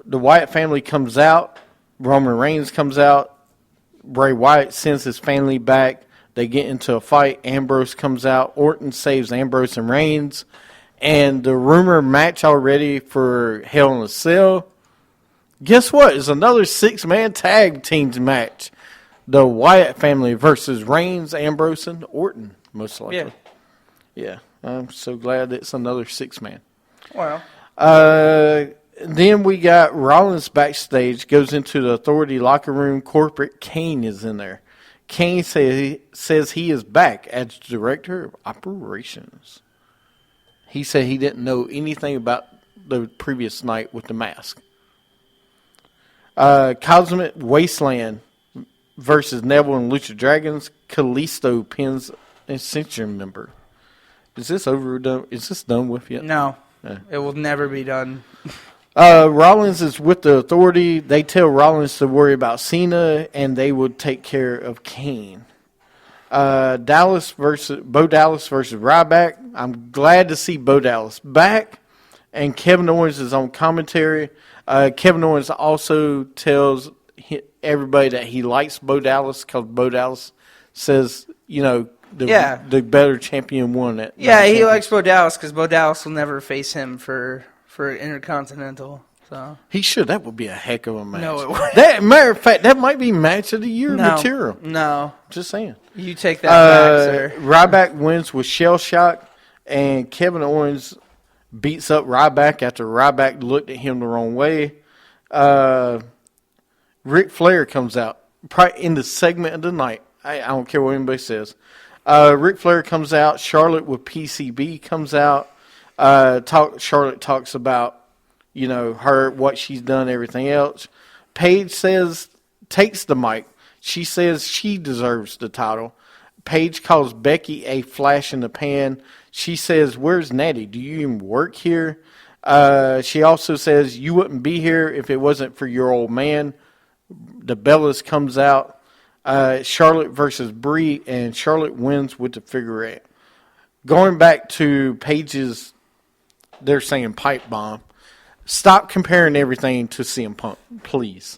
Wyatt family comes out. Roman Reigns comes out. Bray Wyatt sends his family back. They get into a fight. Ambrose comes out. Orton saves Ambrose and Reigns. And the rumor match already for Hell in a Cell. Guess what? It's another 6-man tag teams match. The Wyatt family versus Reigns, Ambrose, and Orton, most likely. Yeah. I'm so glad it's another 6-man. Well. Then we got Rollins backstage, goes into the Authority locker room. Corporate Kane is in there. Kane says he is back as Director of Operations. He said he didn't know anything about the previous night with the mask. Cosmic Wasteland versus Neville and Lucha Dragons. Kalisto pins Ascension member. Is this overdone? Is this done with yet? No. It will never be done. Rollins is with the Authority. They tell Rollins to worry about Cena, and they would take care of Kane. Bo Dallas versus Ryback. I'm glad to see Bo Dallas back, and Kevin Owens is on commentary. Kevin Owens also tells everybody that he likes Bo Dallas because Bo Dallas says, the better champion won it. Yeah, he likes Bo Dallas because Bo Dallas will never face him for Intercontinental. So he should. That would be a heck of a match. No, it wouldn't. Matter of fact, that might be match of the year material. No. Just saying. You take that back, sir. Ryback wins with Shell Shock, and Kevin Owens beats up Ryback after Ryback looked at him the wrong way. Ric Flair comes out probably in the segment of the night. I don't care what anybody says. Ric Flair comes out. Charlotte with PCB comes out. Charlotte talks about, her, what she's done, everything else. Paige takes the mic. She says she deserves the title. Paige calls Becky a flash in the pan. She says, "Where's Natty? Do you even work here?" She also says, "You wouldn't be here if it wasn't for your old man." The Bellas comes out. Charlotte versus Brie, and Charlotte wins with the figure eight. Going back to Paige's, they're saying pipe bomb. Stop comparing everything to CM Punk, please.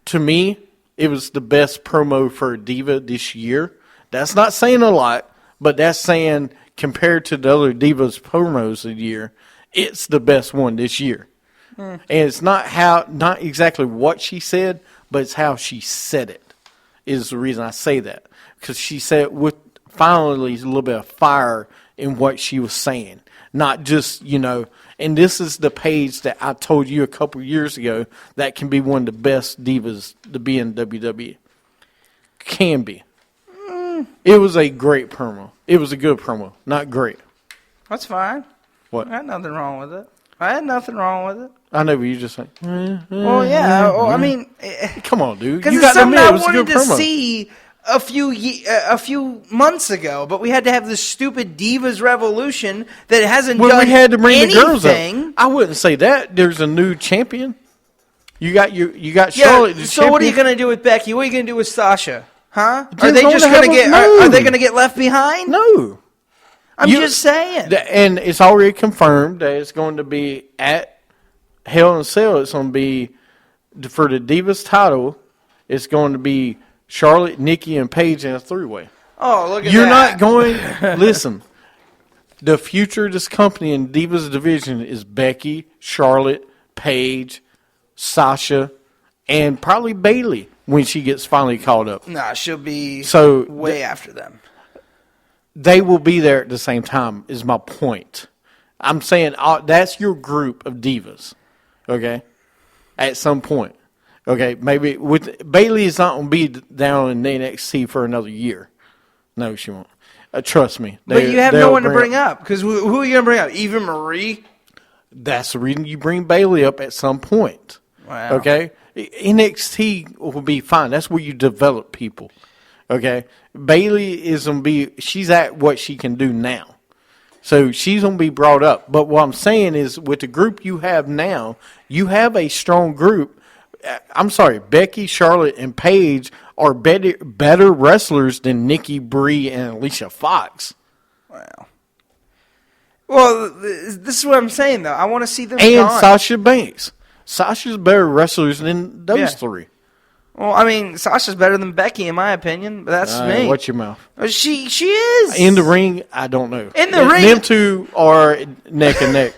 To me, it was the best promo for Diva this year. That's not saying a lot, but that's saying compared to the other Divas promos of the year, it's the best one this year. And it's not exactly what she said, but it's how she said it is the reason I say that. Because she said it with finally a little bit of fire in what she was saying. Not just, and this is the Paige that I told you a couple years ago that can be one of the best divas to be in WWE. Can be. It was a great promo. It was a good promo. Not great. That's fine. What? I had nothing wrong with it. I know, but you just like, well, yeah. Well, I mean, come on, dude. Because You it's got to something admit, I it was a wanted good to promo. see a few months ago, but we had to have this stupid Divas Revolution that hasn't Well, done we had to bring anything. the girls up. I wouldn't say that. There's a new champion. You got Charlotte. Yeah. The So what are you champion. going to do with Becky? What are you going to do with Sasha? Huh? They're Are they going just to going to have get? a- no. Are they going to get left behind? No. I'm just saying. And it's already confirmed that it's going to be at Hell in a Cell. It's going to be for the Divas title. It's going to be Charlotte, Nikki, and Paige in a three-way. Oh, look at You're that. not going. Listen, the future of this company in Divas division is Becky, Charlotte, Paige, Sasha, and probably Bailey when she gets finally called up. Nah, she'll be So way after them. they will be there at the same time, is my point. I'm saying that's your group of divas, okay, at some point. Okay, maybe with Bailey is not going to be down in NXT for another year. No, she won't. Trust me. But you have no one to bring up, because who are you going to bring up? Eva Marie? That's the reason you bring Bailey up at some point. Wow. Okay? NXT will be fine. That's where you develop people. Okay? Bailey is going to be, she's at what she can do now. So she's going to be brought up. But what I'm saying is, with the group you have now, you have a strong group. I'm sorry, Becky, Charlotte, and Paige are better wrestlers than Nikki, Brie, and Alicia Fox. Wow. Well, this is what I'm saying, though. I want to see them And gone. Sasha Banks. Sasha's better wrestlers than those three. Well, I mean, Sasha's better than Becky, in my opinion, but that's me. Watch your mouth. She is. In the ring, I don't know. In the ring- Them two are neck and neck,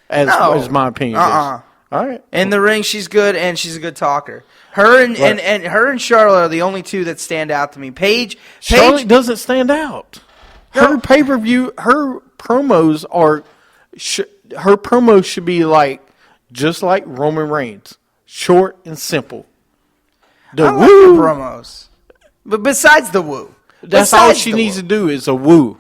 as my opinion Uh-uh. is. All right. In the ring, she's good, and she's a good talker. Her and her and Charlotte are the only two that stand out to me. Paige Charlotte doesn't stand out. Her No. pay-per-view, her promos should be just like Roman Reigns, short and simple. The I like woo, her promos, but besides the woo, that's all she needs to do is a woo.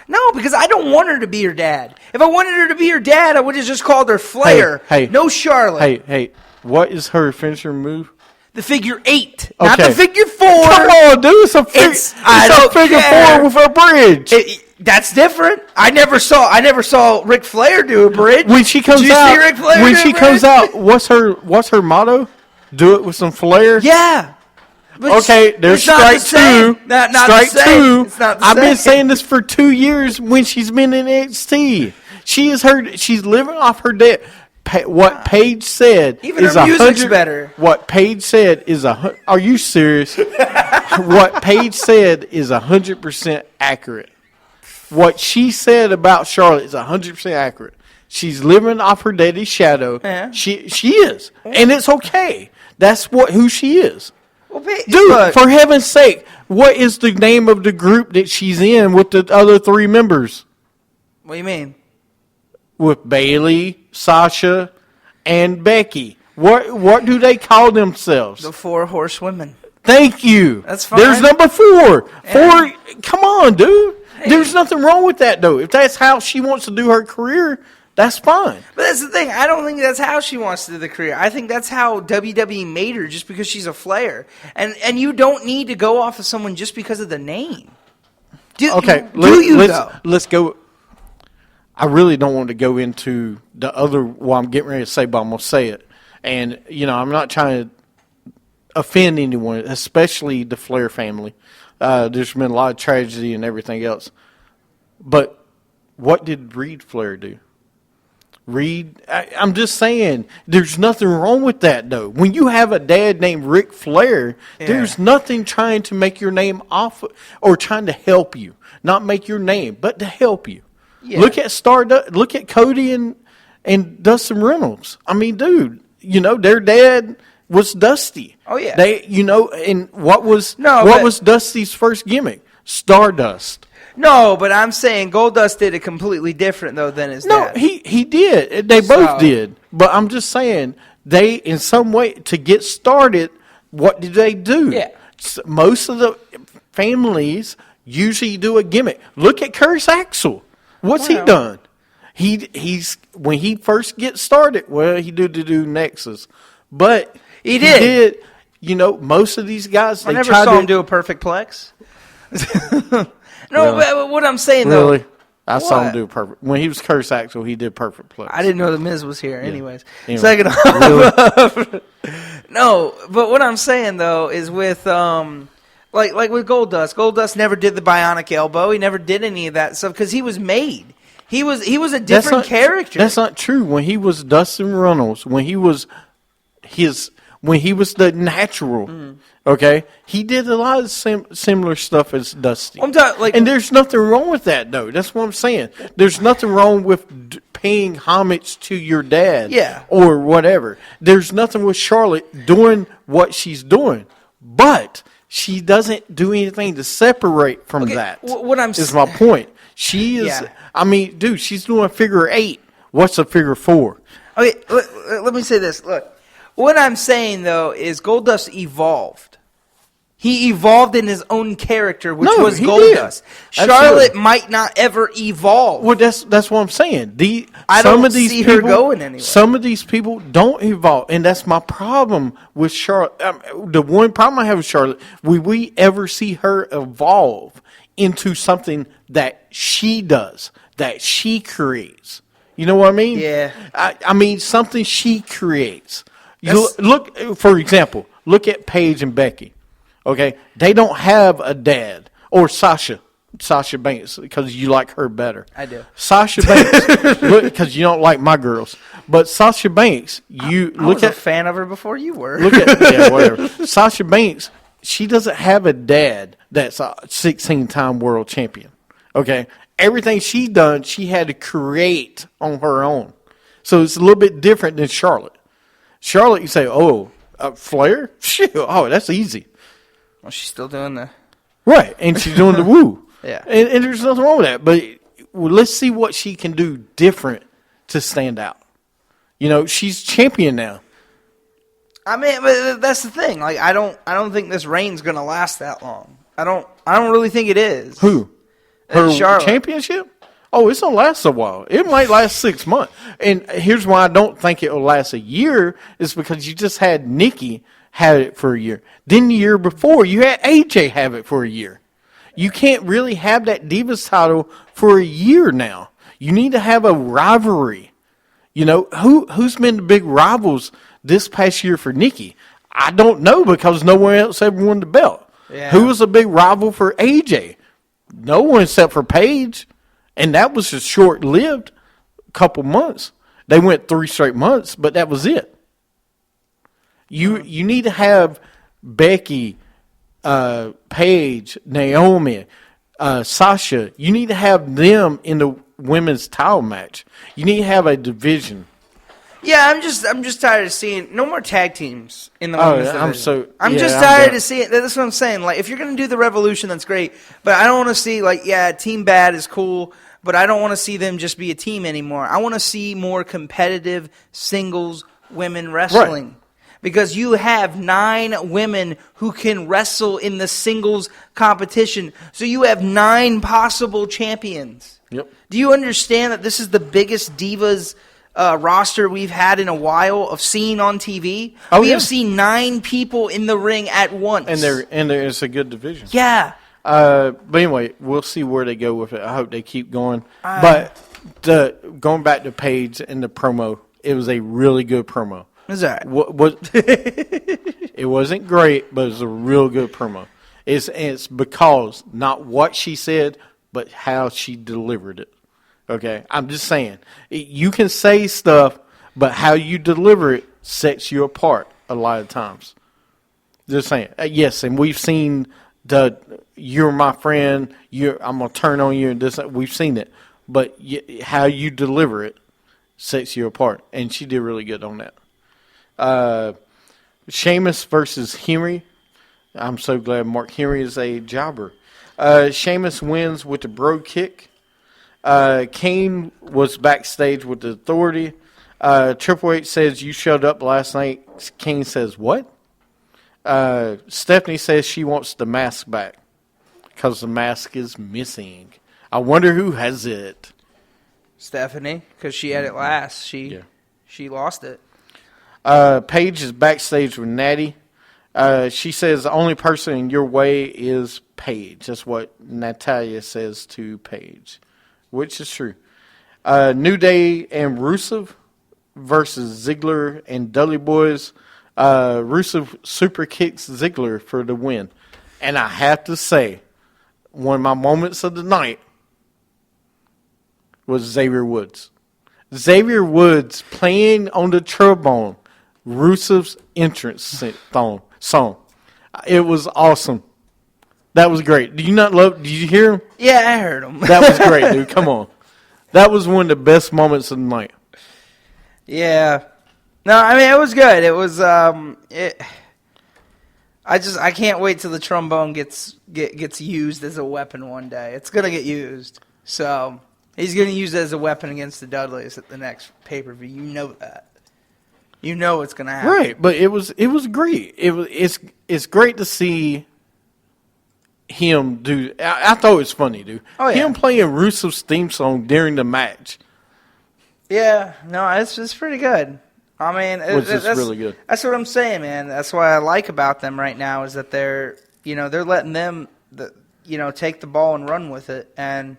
No, because I don't want her to be her dad. If I wanted her to be her dad, I would have just called her Flair. Hey, no Charlotte. Hey, what is her finisher move? The figure 8, not Okay. the figure 4. Come on, dude. It's a figure care. 4 with a bridge. That's different. I never saw Ric Flair do a bridge. When she comes Did you out, see Ric Flair when do a she comes bridge? out, what's her motto? Do it with some flair. Yeah. But Okay, there's it's not the strike same. two. Not Strike the same. two. It's not the I've been same. saying this for 2 years when she's been in NXT. She's living off her debt. What Paige said Even is her music's 100 better. What Paige said is Are you serious? What Paige said is 100% accurate. What she said about Charlotte is 100% accurate. She's living off her daddy's shadow. Yeah. She is, and it's okay. That's who she is. Well, Dude, for heaven's sake, what is the name of the group that she's in with the other 3 members? what do you mean? With Bailey, Sasha, and Becky. What do they call themselves? The 4 horsewomen. Thank you. That's fine. There's number 4. Yeah. 4. Come on, dude. There's nothing wrong with that, though. If that's how she wants to do her career, that's fine. But that's the thing. I don't think that's how she wants to do the career. I think that's how WWE made her, just because she's a Flair. And you don't need to go off of someone just because of the name. Okay, let's go. I really don't want to go into the other, I'm getting ready to say, but I'm going to say it. And, I'm not trying to offend anyone, especially the Flair family. There's been a lot of tragedy and everything else. But what did Reed Flair do? I'm just saying, there's nothing wrong with that, though. When you have a dad named Ric Flair, there's nothing trying to make your name off or trying to help you. Not make your name, but to help you. Yeah. Look at Cody and Dustin Reynolds. I mean, dude, their dad was Dusty. Oh yeah. And what was Dusty's first gimmick? Stardust. No, but I'm saying Goldust did it completely different though than his dad. No, he did. They both did. But I'm just saying, they in some way to get started, what did they do? Yeah. Most of the families usually do a gimmick. Look at Curtis Axel. What's he done? He's when he first gets started. Well, he do Nexus, but he did. Most of these guys. I never saw him do a perfect plex. No, Really? but what I'm saying though. Really, I saw him do perfect. When he was Curtis Axel, he did perfect play. I didn't know the Miz was here. Anyways, Anyway. second off, no. But what I'm saying though is with like with Goldust. Goldust never did the bionic elbow. He never did any of that stuff because he was made. He was a different character. That's not true. When he was Dustin Reynolds, when he was the natural, okay, he did a lot of similar stuff as Dusty. I'm talking and there's nothing wrong with that, though. That's what I'm saying. There's nothing wrong with paying homage to your dad, Yeah. or whatever. There's nothing with Charlotte doing what she's doing, but she doesn't do anything to separate from Okay, that. what I'm is my point. She is. Yeah. I mean, dude, she's doing a figure 8. What's a figure 4? Okay, let me say this. Look, what I'm saying, though, is Goldust evolved. He evolved in his own character, which No, was he Goldust. did. Charlotte Absolutely. might not ever evolve. Well, that's what I'm saying. I some don't of these see people, her going anywhere. Some of these people don't evolve, and that's my problem with Charlotte. The one problem I have with Charlotte, will we ever see her evolve into something that she does, that she creates? You know what I mean? Yeah. I mean something she creates. That's- Look, for example, look at Paige and Becky. Okay, they don't have a dad, or Sasha Banks, because you like her better. I do. Sasha Banks, because you don't like my girls. But Sasha Banks, you I look was at a fan of her before you were. look at yeah, whatever. Sasha Banks, she doesn't have a dad that's a 16-time world champion. Okay, everything she done, she had to create on her own. So it's a little bit different than Charlotte. Charlotte, you say, oh, Flair, shit, oh, that's easy. Well, she's still doing the... Right, and she's doing the woo. Yeah. And there's nothing wrong with that. But let's see what she can do different to stand out. You know, she's champion now. I mean, but that's the thing. Like, I don't think this reign's gonna last that long. I don't really think it is. Who? Her Charlotte. championship? Oh, it's going to last a while. It might last 6 months. And here's why I don't think it will last a year, is because you just had Nikki have it for a year. Then the year before, you had AJ have it for a year. You can't really have that Divas title for a year now. You need to have a rivalry. You know, who's been the big rivals this past year for Nikki? I don't know, because no one else ever won the belt. Yeah. Who was a big rival for AJ? No one except for Paige. And that was just short-lived couple months. They went 3 straight months, but that was it. You need to have Becky, Paige, Naomi, Sasha. You need to have them in the women's title match. You need to have a division. Yeah, I'm just tired of seeing no more tag teams in the women's division. I'm just I'm tired done. of seeing. That's what I'm saying. Like, if you're gonna do the Revolution, that's great, but I don't want to see Team Bad is cool, but I don't want to see them just be a team anymore. I want to see more competitive singles women wrestling. Right. Because you have 9 women who can wrestle in the singles competition. So you have 9 possible champions. Yep. Do you understand that this is the biggest Divas roster we've had in a while of seeing on TV? Oh, we yeah. have seen 9 people in the ring at once. And it's a good division. Yeah. But anyway, we'll see where they go with it. I hope they keep going. But going back to Paige and the promo, it was a really good promo. Is that? It wasn't great, but it was a real good promo. It's because not what she said, but how she delivered it. Okay, I'm just saying you can say stuff, but how you deliver it sets you apart a lot of times. Just saying. Yes, and we've seen "you're my friend," I'm gonna turn on you, and this. We've seen it, but how you deliver it sets you apart, and she did really good on that. Sheamus versus Henry. I'm so glad Mark Henry is a jobber. Sheamus wins with the bro kick. Kane was backstage with the Authority. Triple H says, "You showed up last night." Kane says, "What?" Stephanie says she wants the mask back because the mask is missing. I wonder who has it. Stephanie, because she had it last. She lost it. Paige is backstage with Natty. She says the only person in your way is Paige. That's what Natalya says to Paige, which is true. New Day and Rusev versus Ziggler and Dudley Boys. Rusev super kicks Ziggler for the win. And I have to say, one of my moments of the night was Xavier Woods. Xavier Woods playing on the trombone, Rusev's entrance song. It was awesome. That was great. Did you hear him? Yeah, I heard him. That was great, dude. Come on. That was one of the best moments of the night. Yeah. No, I mean, it was good. It was, I can't wait till the trombone gets used as a weapon one day. It's going to get used. So, he's going to use it as a weapon against the Dudleys at the next pay-per-view. You know that. You know it's going to happen. Right, but it was great. It's great to see him do. I thought it was funny, dude. Oh, yeah. Him playing Rusev's theme song during the match. Yeah, no, it's pretty good. I mean, That's really good. That's what I'm saying, man. That's what I like about them right now is that they're letting them, take the ball and run with it, and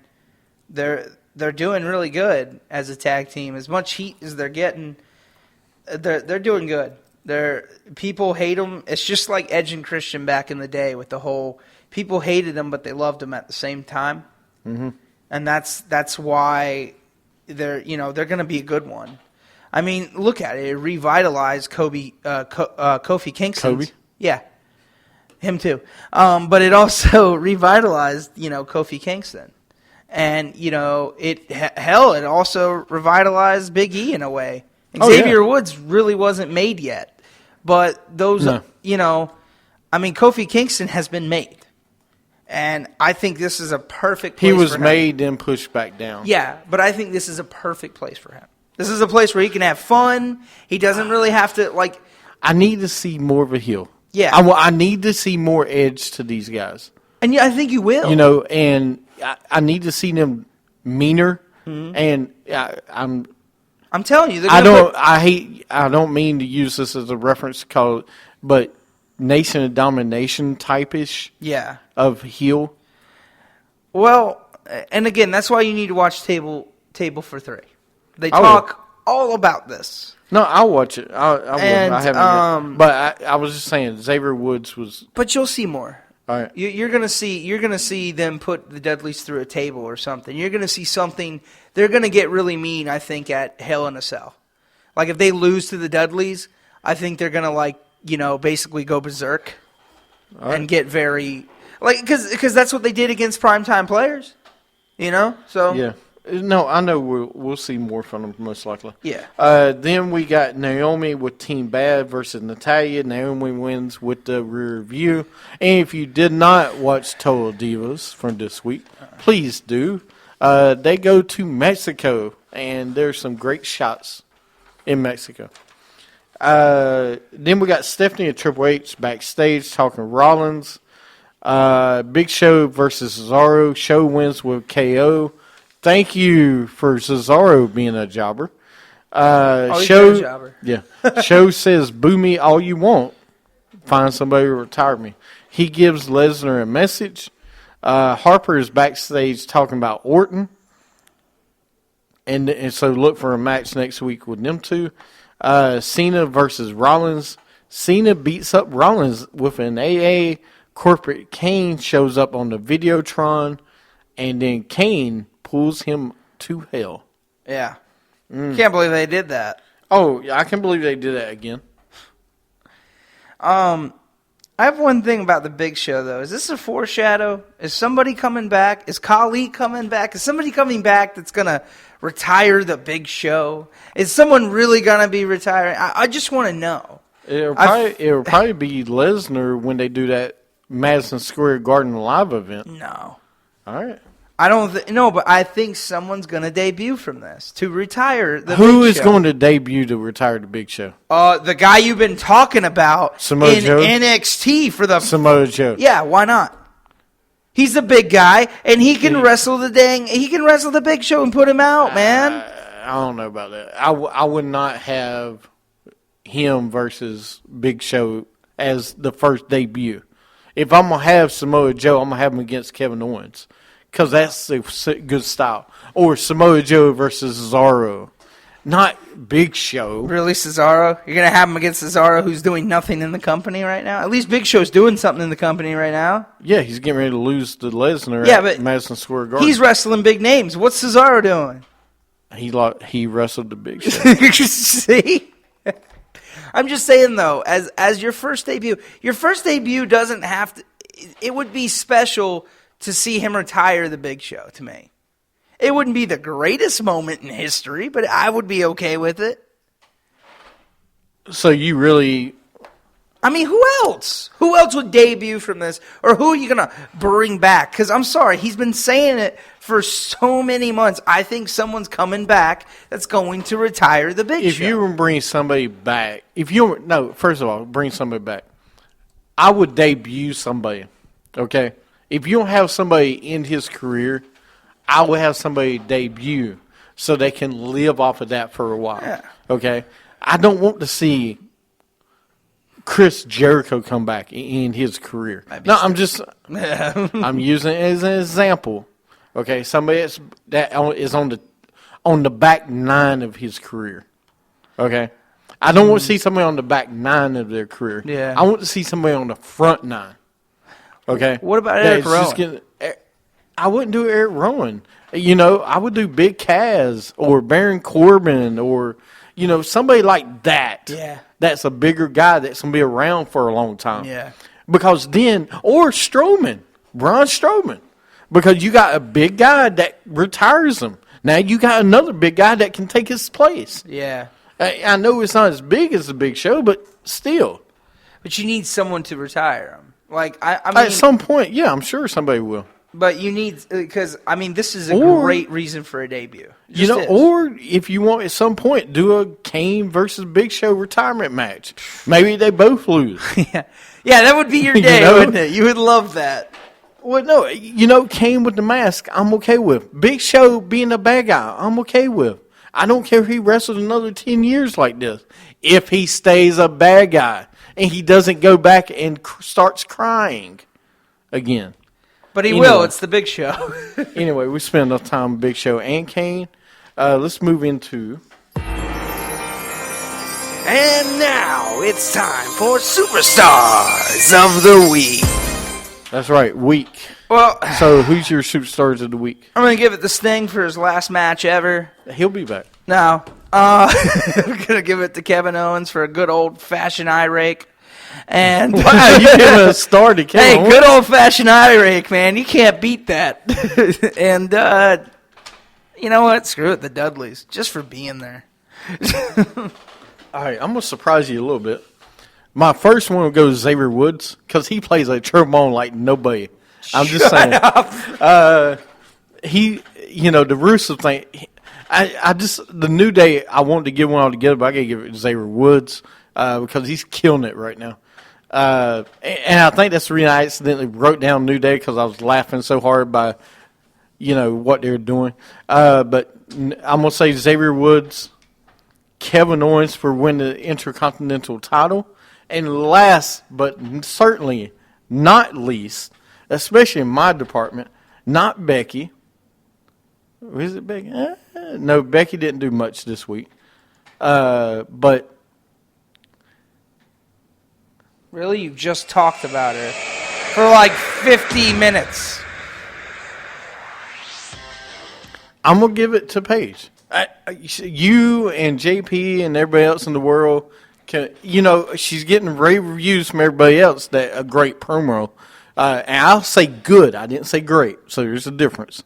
they're doing really good as a tag team. As much heat as they're getting, they're doing good. People hate them. It's just like Edge and Christian back in the day with the whole people hated them, but they loved them at the same time, and that's why they're going to be a good one. I mean, look at it. It revitalized Kofi Kingston. Kobe? Yeah, him too. But it also revitalized, Kofi Kingston. And, it also revitalized Big E in a way. Xavier Woods really wasn't made yet. But those, Kofi Kingston has been made. And I think this is a perfect place for him. He was made, then pushed back down. Yeah, but I think this is a perfect place for him. This is a place where he can have fun. He doesn't really have to, I need to see more of a heel. Yeah. I need to see more edge to these guys. And I think you will. And I need to see them meaner. And I'm telling you, I don't mean to use this as a reference code, but Nation of Domination type-ish of heel. Well, and again, that's why you need to watch Table for Three. They talk all about this. No, I'll watch it. I haven't yet. But I was just saying, Xavier Woods was. But you'll see more. All right. You're gonna see them put the Dudleys through a table or something. You're gonna see something. They're gonna get really mean, I think, at Hell in a Cell. Like if they lose to the Dudleys, I think they're gonna basically go berserk and get very because that's what they did against primetime players. So yeah. No, I know we'll see more from them most likely. Yeah. Then we got Naomi with Team Bad versus Natalya. Naomi wins with the rear view. And if you did not watch Total Divas from this week, please do. They go to Mexico, and there's some great shots in Mexico. Then we got Stephanie and Triple H backstage talking Rollins. Big Show versus Cesaro. Show wins with KO. Thank you for Cesaro being a jobber. He's a jobber. Yeah. Show says, boo me all you want. Find somebody to retire me. He gives Lesnar a message. Harper is backstage talking about Orton. And so look for a match next week with them two. Cena versus Rollins. Cena beats up Rollins with an AA. Corporate Kane shows up on the Videotron. And then Kane pulls him to hell. Yeah. Can't believe they did that. Oh, I can believe they did that again. I have one thing about the Big Show, though. Is this a foreshadow? Is somebody coming back? Is Khali coming back? Is somebody coming back that's going to retire the Big Show? Is someone really going to be retiring? I just want to know. It'll probably be Lesnar when they do that Madison Square Garden live event. No. All right. I don't know, but I think someone's going to debut from this to retire the Who Big is Show. going to debut to retire the Big Show? The guy you've been talking about Samoa in Joe? NXT for the Samoa Joe. Yeah, why not? He's a big guy, and he can wrestle the Big Show and put him out, man. I don't know about that. I would not have him versus Big Show as the first debut. If I'm going to have Samoa Joe, I'm going to have him against Kevin Owens. Because that's a good style. Or Samoa Joe versus Cesaro. Not Big Show. Really, Cesaro? You're going to have him against Cesaro, who's doing nothing in the company right now? At least Big Show's doing something in the company right now. Yeah, he's getting ready to lose to Lesnar at Madison Square Garden. He's wrestling big names. What's Cesaro doing? He wrestled the Big Show. See? I'm just saying, though, as your first debut doesn't have to... It would be special to see him retire the Big Show, to me. It wouldn't be the greatest moment in history, but I would be okay with it. So you really... I mean, who else? Who else would debut from this? Or who are you going to bring back? Because I'm sorry, he's been saying it for so many months. I think someone's coming back that's going to retire the Big Show. If you bring somebody back, first of all, bring somebody back. I would debut somebody, okay? If you don't have somebody in his career, I would have somebody debut so they can live off of that for a while, okay? I don't want to see Chris Jericho come back in his career. No, I'm using it as an example. Okay, somebody that is on the back nine of his career. Okay, I don't want to see somebody on the back nine of their career. Yeah, I want to see somebody on the front nine. Okay, what about Eric Rowan? I wouldn't do Eric Rowan. I would do Big Cass or Baron Corbin or somebody like that. Yeah. That's a bigger guy that's going to be around for a long time. Yeah. Because then, or Strowman, Braun Strowman. Because you got a big guy that retires him. Now you got another big guy that can take his place. Yeah. I know it's not as big as the Big Show, but still. But you need someone to retire him. Like, I mean, at some point, yeah, I'm sure somebody will. But you need, because, I mean, this is a great reason for a debut. Or if you want, at some point, do a Kane versus Big Show retirement match. Maybe they both lose. Yeah, that would be your day, wouldn't it? You would love that. Well, no, Kane with the mask, I'm okay with. Big Show being a bad guy, I'm okay with. I don't care if he wrestles another 10 years like this. If he stays a bad guy and he doesn't go back and starts crying again. But he will. It's the Big Show. Anyway, we spent enough time with Big Show and Kane. Let's move into... And now it's time for Superstars of the Week. That's right, week. Well, so who's your Superstars of the Week? I'm going to give it to Sting for his last match ever. He'll be back. No. I'm going to give it to Kevin Owens for a good old-fashioned eye rake. And wow, you giving a star to Kevin Owens? Hey, good old-fashioned eye rake, man. You can't beat that. And you know what? Screw it, the Dudleys. Just for being there. All right, I'm going to surprise you a little bit. My first one will go to Xavier Woods because he plays a trombone like nobody. I'm just saying. The Rusev thing. The New Day, I wanted to give one all together, but I got to give it to Xavier Woods because he's killing it right now. And I think that's the reason I accidentally wrote down New Day because I was laughing so hard by, what they're doing. But I'm going to say Xavier Woods, Kevin Owens for winning the Intercontinental title. And last, but certainly not least, especially in my department, not Becky. Was it Becky? No, Becky didn't do much this week. But really, you just talked about her for like 50 minutes. I'm going to give it to Paige. You and JP and everybody else in the world, she's getting rave reviews from everybody else that a great promo. And I'll say good. I didn't say great. So there's a difference.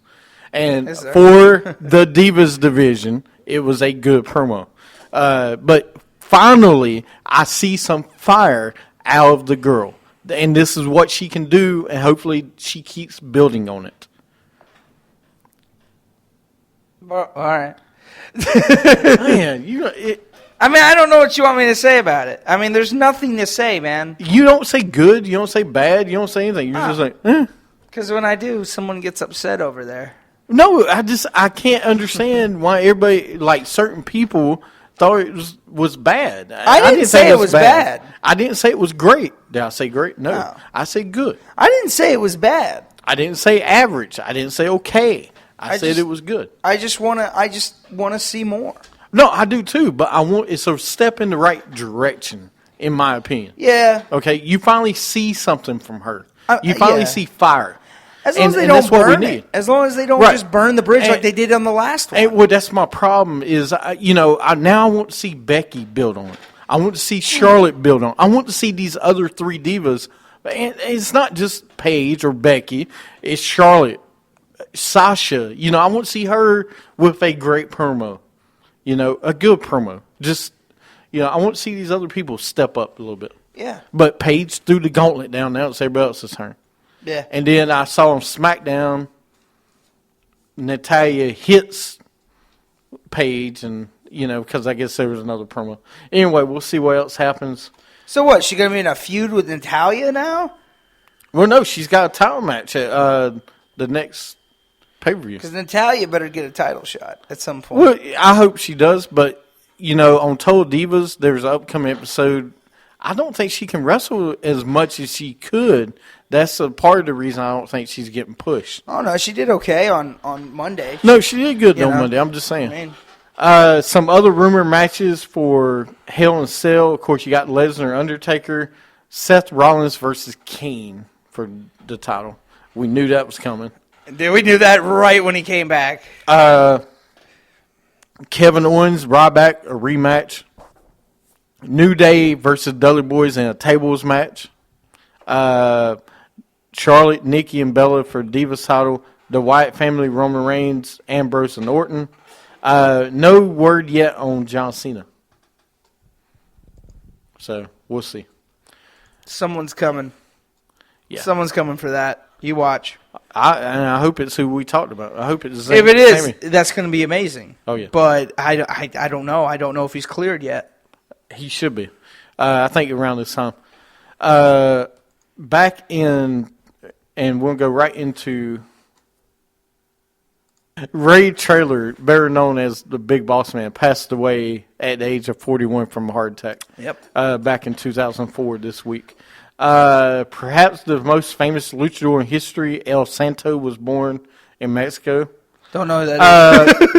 And for the Divas division, it was a good promo. But finally, I see some fire out of the girl. And this is what she can do, and hopefully she keeps building on it. All right. Man, I don't know what you want me to say about it. I mean, there's nothing to say, man. You don't say good. You don't say bad. You don't say anything. You're just like, eh. Because when I do, someone gets upset over there. No, I can't understand why everybody, like certain people, thought it was bad. I didn't say it was bad. I didn't say it was great. Did I say great? No. I said good. I didn't say it was bad. I didn't say average. I didn't say okay. I said it was good. I just want to see more. No, I do too, but it's a step in the right direction, in my opinion. Yeah. Okay, you finally see something from her. You finally see fire. As long as they don't burn it. As long as they don't just burn the bridge like they did on the last one. Well, that's my problem is, now I want to see Becky build on it. I want to see Charlotte build on it. I want to see these other three divas. And it's not just Paige or Becky. It's Charlotte, Sasha. I want to see her with a great promo. A good promo. Just, I want to see these other people step up a little bit. Yeah. But Paige threw the gauntlet down. Now it's everybody else's turn. Yeah. And then I saw on SmackDown, Natalya hits Paige, and because I guess there was another promo. Anyway, we'll see what else happens. So what? She gonna be in a feud with Natalya now? Well, no, she's got a title match at the next pay-per-view. Because Natalya better get a title shot at some point. Well, I hope she does, but on Total Divas, there's an upcoming episode. I don't think she can wrestle as much as she could. That's a part of the reason I don't think she's getting pushed. Oh no, she did okay on Monday. No, she did good on Monday. I'm just saying. Some other rumor matches for Hell in a Cell. Of course, you got Lesnar, Undertaker, Seth Rollins versus Kane for the title. We knew that was coming. Dude, we knew that right when he came back. Kevin Owens, Ryback, a rematch. New Day versus Dudley Boys in a tables match. Charlotte, Nikki, and Bella for Divas title. The Wyatt family, Roman Reigns, Ambrose, and Orton. No word yet on John Cena. So, we'll see. Someone's coming. Yeah. Someone's coming for that. You watch. I hope it's who we talked about. I hope it's If it is, that's going to be amazing. Oh, yeah. But I don't know. I don't know if he's cleared yet. He should be. I think around this time. Back in, and we'll go right into Ray Traylor, better known as the Big Boss Man, passed away at the age of 41 from a heart attack. Yep. Back in 2004 this week. Perhaps the most famous luchador in history, El Santo, was born in Mexico. Don't know who that is.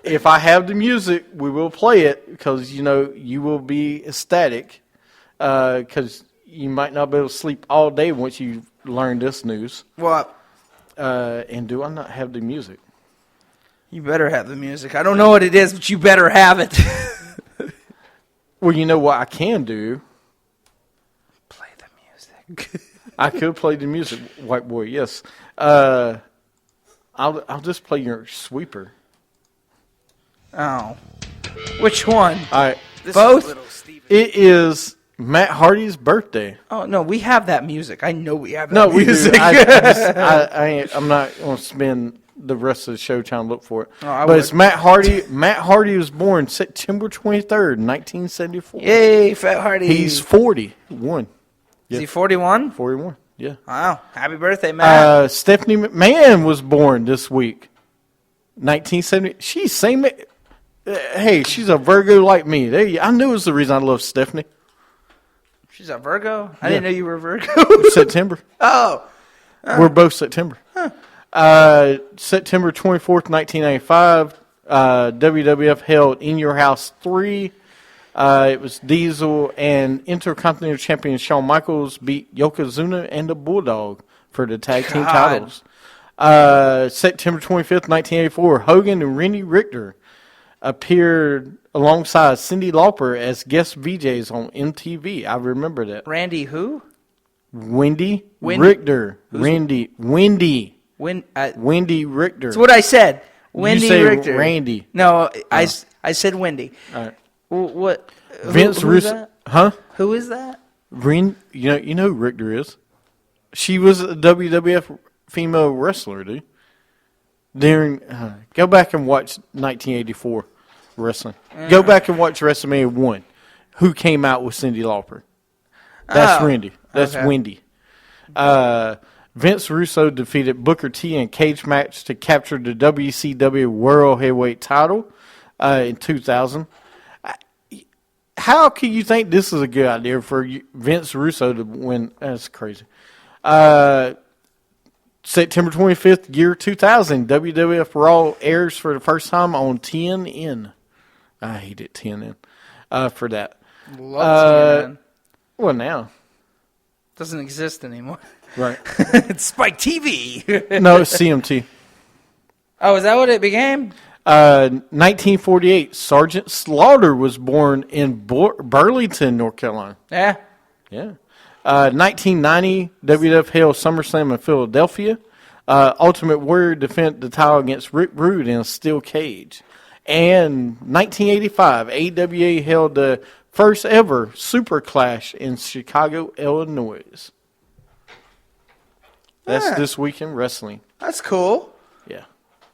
If I have the music, we will play it because, you will be ecstatic because you might not be able to sleep all day once you learn this news. What? And do I not have the music? You better have the music. I don't know what it is, but you better have it. Well, you know what I can do? Play the music. I could play the music, White Boy, yes. I'll just play your sweeper. Oh. Which one? All right. Both? It is Matt Hardy's birthday. Oh, no, we have that music. I know we have that No, we music. do. I'm not going to spend the rest of the show trying to look for it. Oh, but it's Matt Hardy. Matt Hardy was born September 23rd, 1974. Yay, Fat Hardy. He's 41. Is he 41? 41, yeah. Wow. Happy birthday, Matt. Stephanie McMahon was born this week. 1970. She's same. Hey, she's a Virgo like me. I knew it was the reason I love Stephanie. She's a Virgo? I Yeah. didn't know you were a Virgo. September. Oh. We're both September. September 24th, 1995, WWF held In Your House 3. It was Diesel and Intercontinental Champion Shawn Michaels beat Yokozuna and the Bulldog for the tag team titles. September 25th, 1984, Hogan and Randy Richter appeared alongside Cyndi Lauper as guest VJs on MTV. I remember that. Randy who? Wendy Wendy. Richter. Wendy Richter. That's what I said. Wendy you say Richter. Randy. No, I said Wendy. All right. What? Vince who is Russo. that? Huh? Who is that? You know who Richter is. She was a WWF female wrestler, dude. Go back and watch 1984 wrestling. Go back and watch WrestleMania 1. Who came out with Cyndi Lauper? That's Randy. That's okay. Wendy. Vince Russo defeated Booker T in a cage match to capture the WCW World Heavyweight title in 2000. How can you think this is a good idea for Vince Russo to win? That's crazy. September 25th, year 2000, WWF Raw airs for the first time on TNN. I hated TNN for that. Love TNN. Well, now. Doesn't exist anymore. Right. It's Spike TV. No, it's CMT. Oh, is that what it became? 1948, Sergeant Slaughter was born in Burlington, North Carolina. Yeah. Yeah. 1990, WWF held SummerSlam in Philadelphia. Ultimate Warrior defended the title against Rick Rude in a steel cage. And 1985, AWA held the first ever Super Clash in Chicago, Illinois. That's this week in wrestling. That's cool. Yeah.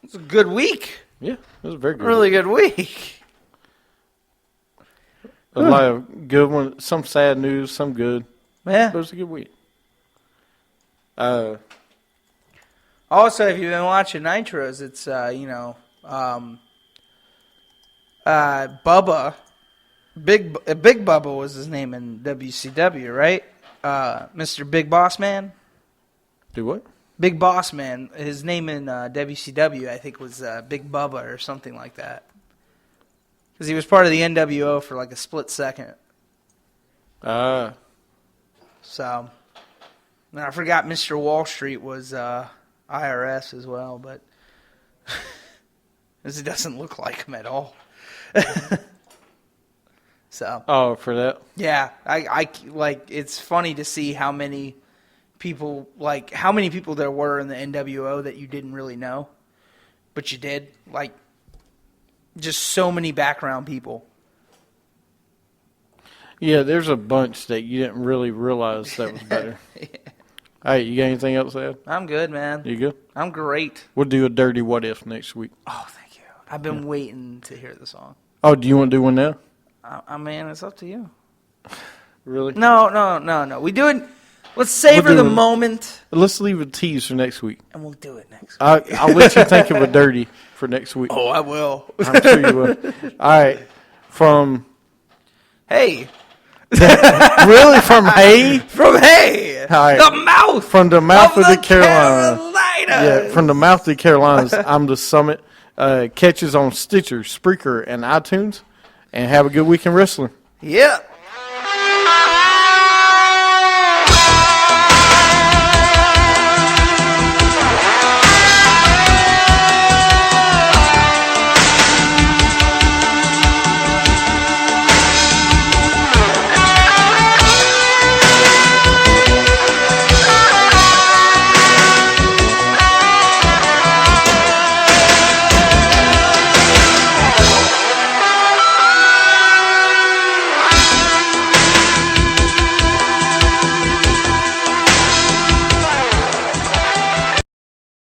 It's a good week. Yeah, it was a very good. Really good week. A lot of good ones, some sad news, some good. Yeah. But it was a good week. Also, if you've been watching Nitros, it's, Bubba. Big Bubba was his name in WCW, right? Mr. Big Boss Man. Do what? Big Boss Man. His name in WCW, I think, was Big Bubba or something like that. Because he was part of the NWO for like a split second. So, and I forgot Mr. Wall Street was IRS as well, but because it doesn't look like him at all. So. Oh, for that? Yeah, I like. It's funny to see how many people there were in the NWO that you didn't really know, but you did. Like, just so many background people. Yeah, there's a bunch that you didn't really realize that was better. Yeah. All right, you got anything else to add? I'm good, man. You good? I'm great. We'll do a dirty what if next week. Oh, thank you. I've been waiting to hear the song. Oh, do you want to do one now? I mean, it's up to you. Really? No. We do it. Let's savor the moment, Let's leave a tease for next week. and we'll do it next week. I'll let you think of a dirty for next week. Oh, I will. I'm sure you will. All right. From Hey. really from Hay? From Hey. All right. The mouth. From the mouth of the Carolinas. Carolinas. Yeah, from the mouth of the Carolinas. I'm the Summit. Catches on Stitcher, Spreaker, and iTunes. And have a good week in wrestling. Yep.